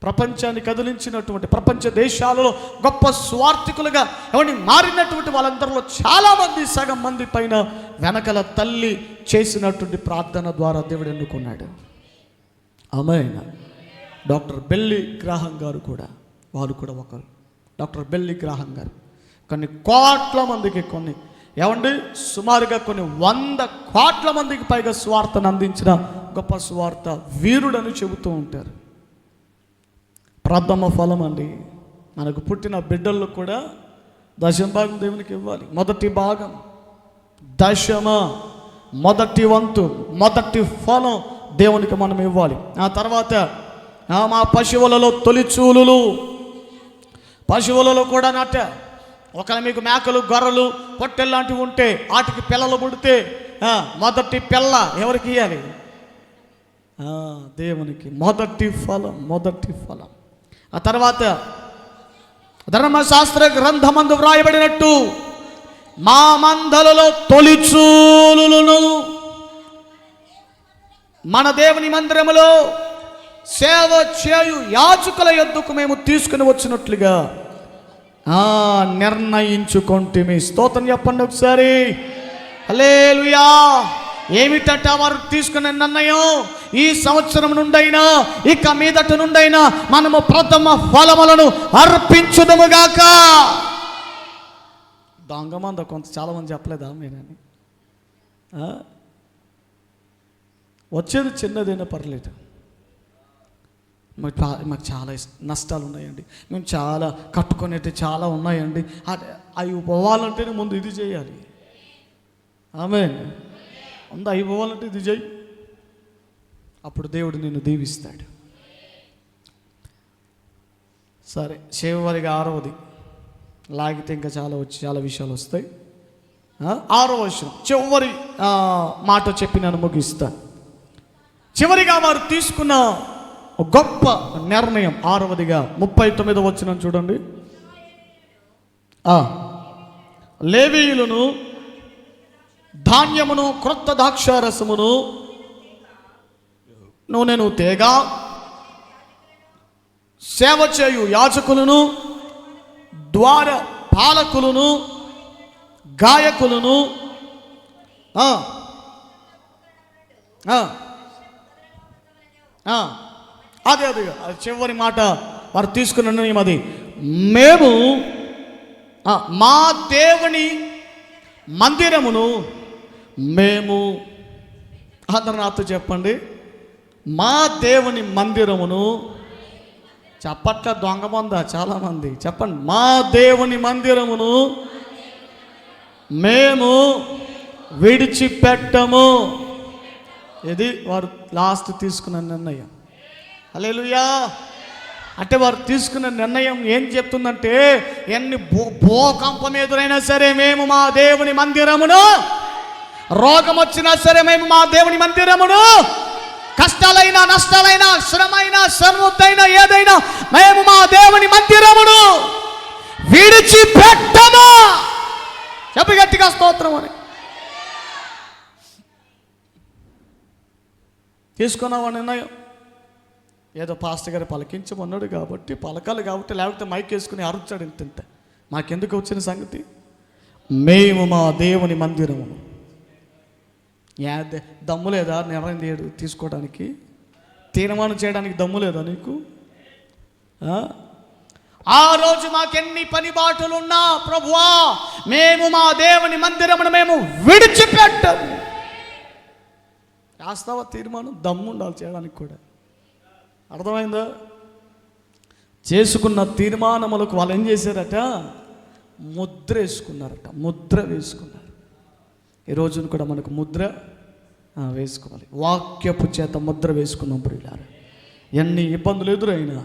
ప్రపంచాన్ని కదిలించినటువంటి, ప్రపంచ దేశాలలో గొప్ప స్వార్థికులుగా ఎవరిని మారినటువంటి వాళ్ళందరిలో చాలామంది, సగం మంది పైన వెనకల తల్లి చేసినటువంటి ప్రార్థన ద్వారా దేవుడు ఎన్నుకున్నాడు. ఆమేన్. డాక్టర్ బెల్లీ గ్రాహం గారు కూడా, వారు కూడా ఒకరు. డాక్టర్ బెల్లీ గ్రాహం గారు కొన్ని కోట్ల మందికి, సుమారుగా కొన్ని 100 కోట్ల మందికి పైగా స్వార్థను అందించిన గొప్ప స్వార్థ వీరుడని చెబుతూ ఉంటారు. ప్రథమ ఫలం అండి. మనకు పుట్టిన బిడ్డల్లో కూడా దశమ భాగం దేవునికి ఇవ్వాలి. మొదటి భాగం, దశమ, మొదటి వంతు, మొదటి ఫలం దేవునికి మనం ఇవ్వాలి. ఆ తర్వాత మా పశువులలో తొలిచూలులు, పశువులలో కూడా ఒకవేళ మీకు మేకలు, గొర్రెలు, పొట్టెలు లాంటివి ఉంటే వాటికి పిల్లలు పుడితే మొదటి పిల్ల ఎవరికి ఇవ్వాలి? దేవునికి మొదటి ఫలం. ఆ తర్వాత ధర్మశాస్త్ర గ్రంథమందు వ్రాయబడినట్టు మా మందలలో తొలిచూలులను మన దేవుని మందిరములో సేవ చేయు యాజకుల యొద్దకు మేము తీసుకుని వచ్చినట్లుగా నిర్ణయించుకొంటిమి. స్తోత్రం చెప్పండి ఒకసారి. హల్లెలూయా. ఏమిటట వారు తీసుకునే నిర్ణయం? ఈ సంవత్సరం నుండైనా ఇక మీదట నుండైనా మనము ప్రథమ ఫలములను అర్పించుదముగాక. దొంగమంద చాలామంది చెప్పలేదా మీరని? వచ్చేది చిన్నదైనా పర్లేదు, మాకు చాలా నష్టాలు ఉన్నాయండి, మేము చాలా కట్టుకునేవి చాలా ఉన్నాయండి, అవి పోవాలంటేనే ముందు ఇది చేయాలి. ఆమేన్. ముందు అవి పోవాలంటే ఇది చేయి, అప్పుడు దేవుడు నిన్ను దీవిస్తాడు. సరే, చివరిగా 6వది లాగితే ఇంకా చాలా విషయాలు వస్తాయి. 6వ వచనం చివరి మాట చెప్పి నేను ముగిస్తాను. చివరిగా వారు తీసుకున్న గొప్ప నిర్ణయం 6వదిగా 39వ వచనం చూడండి. లేవీయులను ధాన్యమును క్రొత్త ద్రాక్షారసమును నూనెను తేగ సేవ చేయు యాజకులను ద్వార పాలకులను గాయకులను అదే చివరి మాట వారు తీసుకున్న నిర్ణయం అది. మేము మా దేవుని మందిరమును అందరు నాతో చెప్పండి, మా దేవుని మందిరమును. చెప్పట్ల దొంగమందా చాలామంది? చెప్పండి, మా దేవుని మందిరమును మేము విడిచిపెట్టము. ఇది వారు లాస్ట్ తీసుకున్న నిర్ణయం. హల్లెలూయా. అంటే వారు తీసుకున్న నిర్ణయం ఏం చెప్తుందంటే, ఎన్ని భూకంపం ఎదురైనా సరే మేము మా దేవుని మందిరమును, రోగం వచ్చినా సరే మేము మా దేవుని మందిరమును, కష్టాలైనా నష్టాలైనా శ్రమైనా సమృద్ధైనా ఏదైనా మేము మా దేవుని మందిరమును విడిచిపెట్టము. చెప్పి గట్టిగా స్తోత్రం అని. తీసుకున్నావా నిర్ణయం? ఏదో పాస్టర్ గారు పలకించమన్నాడు కాబట్టి పలకాలి కాబట్టి, లేకపోతే మైక్ వేసుకుని అరుచాడు ఇంత. మాకెందుకు వచ్చిన సంగతి? మేము మా దేవుని మందిరము. దమ్ము లేదా నిర్ణయం తీసుకోవడానికి, తీర్మానం చేయడానికి దమ్ము లేదా నీకు? ఆ రోజు మాకెన్ని పని బాటలున్నా ప్రభువా మేము మా దేవుని మందిరమును మేము విడిచిపెట్టము. చేస్తావా తీర్మానం? దమ్ము ఉండాలి చేయడానికి కూడా. అర్థమైందా? చేసుకున్న తీర్మానములకు వాళ్ళు ఏం చేశారట? ముద్ర వేసుకున్నారు. ఈ రోజున కూడా మనకు ముద్ర వేసుకోవాలి. వాక్యపు చేత ముద్ర వేసుకున్నాం ప్రియులారా. ఎన్ని ఇబ్బందులు ఎదురైనా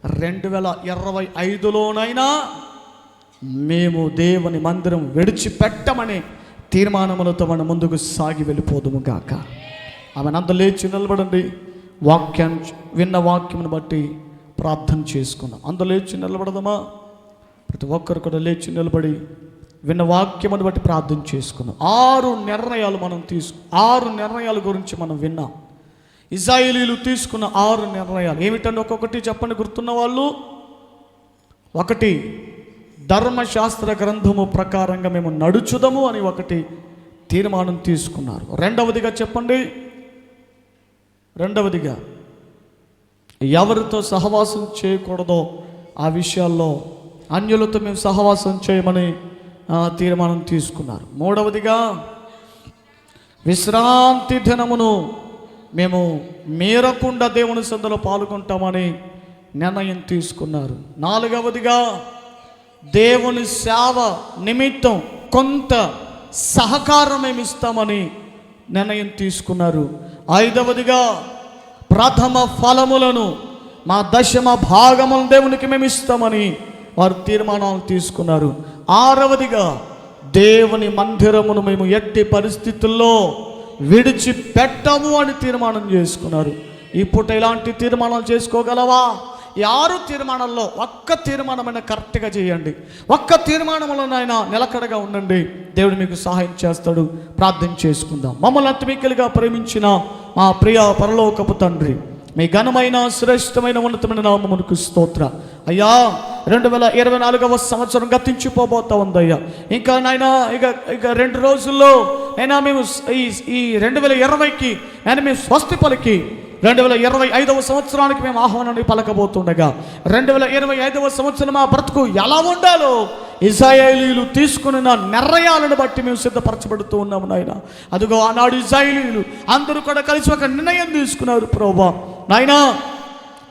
2025లోనైనా మేము దేవుని మందిరం విడిచిపెట్టమని తీర్మానములతో మనం ముందుకు సాగి వెళ్ళిపోదుము గాక. ఆమెనంత లేచి నిలబడండి. విన్న వాక్యమును బట్టి ప్రార్థన చేసుకున్నాం. అంత లేచి నిలబడదామా? ప్రతి ఒక్కరు కూడా లేచి నిలబడి విన్న వాక్యమును బట్టి ప్రార్థన చేసుకున్నాం. 6 నిర్ణయాలు మనం 6 నిర్ణయాల గురించి మనం విన్నాం. ఇశ్రాయేలీయులు తీసుకున్న 6 నిర్ణయాలు ఏమిటంటే, ఒక్కొక్కటి చెప్పండి గుర్తున్న వాళ్ళు. 1, ధర్మశాస్త్ర గ్రంథము ప్రకారంగా మేము నడుచుదము అని 1 తీర్మానం తీసుకున్నారు. 2వదిగా చెప్పండి. 2వదిగా ఎవరితో సహవాసం చేయకూడదో ఆ విషయాల్లో అన్యులతో మేము సహవాసం చేయమని తీర్మానం తీసుకున్నారు. 3వదిగా విశ్రాంతి దినమును మేము మీరకుండా దేవుని సందులో పాల్గొంటామని నిర్ణయం తీసుకున్నారు. 4వదిగా దేవుని సేవ నిమిత్తం కొంత సహకారం మేము ఇస్తామని నిర్ణయం తీసుకున్నారు. 5వదిగా ప్రథమ ఫలములను మా దశమ భాగములను దేవునికి మేము ఇస్తామని వారు తీర్మానాలు తీసుకున్నారు. 6వదిగా దేవుని మందిరమును మేము ఎట్టి పరిస్థితుల్లో విడిచిపెట్టము అని తీర్మానం చేసుకున్నారు. ఈ పూట ఇలాంటి తీర్మానాలు చేసుకోగలవా? ఈ 6 తీర్మానాల్లో ఒక్క తీర్మానమైనా కరెక్ట్గా చేయండి. ఒక్క తీర్మానంలోనైనా నిలకడగా ఉండండి. దేవుడు మీకు సహాయం చేస్తాడు. ప్రార్థన చేసుకుందాం. మమ్మల్ని అతిమికలుగా ప్రేమించిన మా ప్రియ పరలోకపు తండ్రి, మీ ఘనమైన శ్రేష్టమైన ఉన్నతమైన నామమునకు స్తోత్ర. అయ్యా, 2024వ సంవత్సరం గతించిపోబోతా ఉందయ్యా. ఇంకా నాయన ఇక 2 రోజుల్లో అయినా మేము ఈ 2020కి నేను మేము స్వస్తి పలికి 2025వ సంవత్సరానికి మేము ఆహ్వానాన్ని పలకబోతుండగా 2025వ సంవత్సరం మా బ్రతుకు ఎలా ఉండాలో ఇశ్రాయేలీయులు తీసుకున్న నిర్ణయాలను బట్టి మేము సిద్ధపరచబడుతూ ఉన్నాము నాయన. అదిగో ఆనాడు ఇశ్రాయేలీయులు అందరూ కూడా కలిసి ఒక నిర్ణయం తీసుకున్నారు ప్రభువా. నాయనా,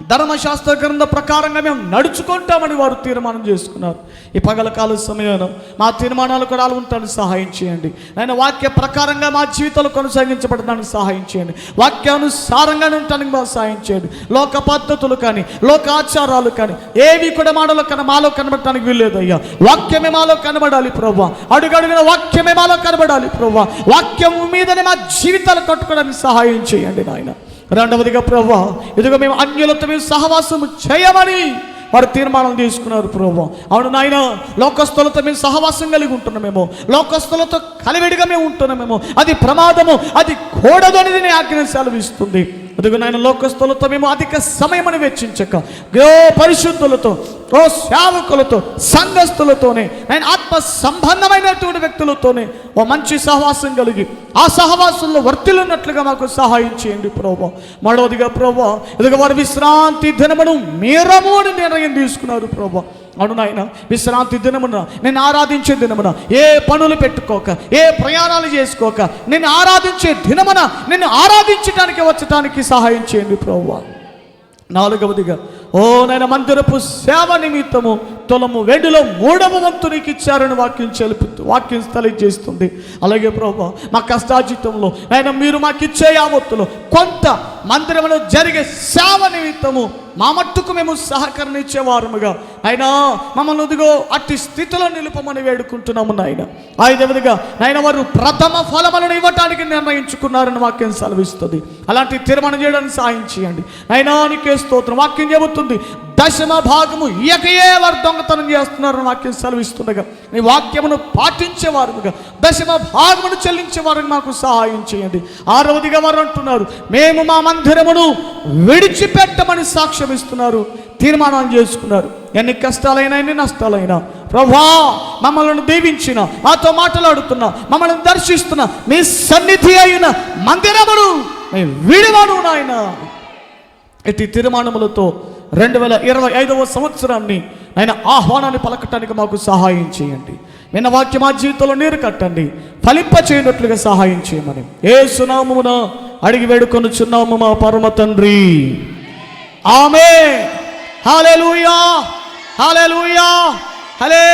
ధర్మశాస్త్ర గ్రంథ ప్రకారంగా మేము నడుచుకుంటామని వారు తీర్మానం చేసుకున్నారు. ఈ పగలకాల సమయంలో మా తీర్మానాలు కూడా ఉంటానికి సహాయం చేయండి. ఆయన వాక్య ప్రకారంగా మా జీవితాలు కొనసాగించబడడానికి సహాయం చేయండి. వాక్యానుసారంగా ఉండటానికి మాకు సహాయం చేయండి. లోక పద్ధతులు కానీ లోక ఆచారాలు కానీ ఏవి కూడా మాలో కనబడటానికి వీల్లేదయ్యా. వాక్యమే మాలో కనబడాలి ప్రభువా. అడుగడుగున వాక్యమే మాలో కనబడాలి ప్రభువా. వాక్యం మీదనే మా జీవితాలు కట్టుకోవడానికి సహాయం చేయండి నాయన. రెండవదిగా ప్రభువా, ఇదిగో మేము అన్యులతో మేము సహవాసము చేయమని వారు తీర్మానం తీసుకున్నారు ప్రభువా. అవును నాయన, లోకస్తులతో మేము సహవాసం కలిగి ఉంటున్నామేమో, లోకస్తులతో కలివిడిగా మేము ఉంటున్నామేమో, అది ప్రమాదము, అది కూడదు అనేది నీ ఆజ్ఞ సెలవిస్తుంది. అదిగో నాయన, లోకస్తులతో మేము అధిక సమయమని వెచ్చించక పరిశుద్ధులతో, సేవకులతో, సంఘస్థులతోనే, ఆయన ఆత్మ సంబంధమైనటువంటి వ్యక్తులతోనే ఓ మంచి సహవాసం కలిగి ఆ సహవాసంలో వర్తిల్లున్నట్లుగా మాకు సహాయం చేయండి ప్రభువా. మూడవదిగా ప్రభువా, ఇదిగో వారు విశ్రాంతి దినమును మీరము అని నిర్ణయం తీసుకున్నారు ప్రభువా. అవును నాయన, విశ్రాంతి దినమున నేను ఆరాధించే దినమున ఏ పనులు పెట్టుకోక, ఏ ప్రయాణాలు చేసుకోక, నేను ఆరాధించే దినమున నిన్ను ఆరాధించడానికి వచ్చటానికి సహాయం చేయండి ప్రభువా. నాలుగవదిగా, ఓ నాయన, మందిరపు సేవ నిమిత్తము తులము వెండిలో 3వ వంతు నీకు ఇచ్చారని వాక్యం తెలియజేస్తుంది. అలాగే ప్రభువా, మా కష్టార్జితంలో ఆయన మీరు మాకు ఇచ్చే యావత్తులో కొంత మందిరంలో జరిగే సేవ నిమిత్తము మా మట్టుకు మేము సహకరణ ఇచ్చేవారముగా అయినా మమ్మల్ని ఇదిగో అట్టి స్థితిలో నిలుపమని వేడుకుంటున్నాము నాయన. ఐదవదిగా నాయన, వారు ప్రథమ ఫలములను ఇవ్వటానికి నిర్ణయించుకున్నారని వాక్యం సెలవిస్తుంది. అలాంటి తీర్మానం చేయడానికి సహాయం చేయండి అయినా. నీకే స్తోత్రం. వాక్యం చెబుతుంది, 10వ భాగము ఇయకయే వారు దొంగతనం చేస్తున్నారని వాక్యం సెలవిస్తుండగా నీ వాక్యమును పాటించేవారుగా 10వ భాగమును చెల్లించేవారని మాకు సహాయం చేయండి. 6వదిగా వారు అంటున్నారు, మేము మా మందిరమును విడిచిపెట్టమని సాక్ష్యం ఇస్తున్నారు, తీర్మానం చేసుకున్నారు. ఎన్ని కష్టాలైనా ఎన్ని నష్టాలైనా ప్రభువా, మమ్మల్ని దీవించిన, మాతో మాట్లాడుతున్నా, మమ్మల్ని దర్శిస్తున్న మీ సన్నిధి అయిన మందిరమును మేము విడివను నాయన. ఇటు తీర్మానములతో 2025వ సంవత్సరాన్ని ఆయన ఆహ్వానాన్ని పలకటానికి మాకు సహాయం చేయండి. విన్న వాక్యం మా జీవితంలో నీరు కట్టండి, ఫలింప చేయనట్లుగా సహాయం చేయమని యేసు నామమున అడిగి వేడుకొనుచున్నాము మా పరమ తండ్రి. ఆమేన్. హల్లెలూయా, హల్లెలూయా, హల్లెలూయా.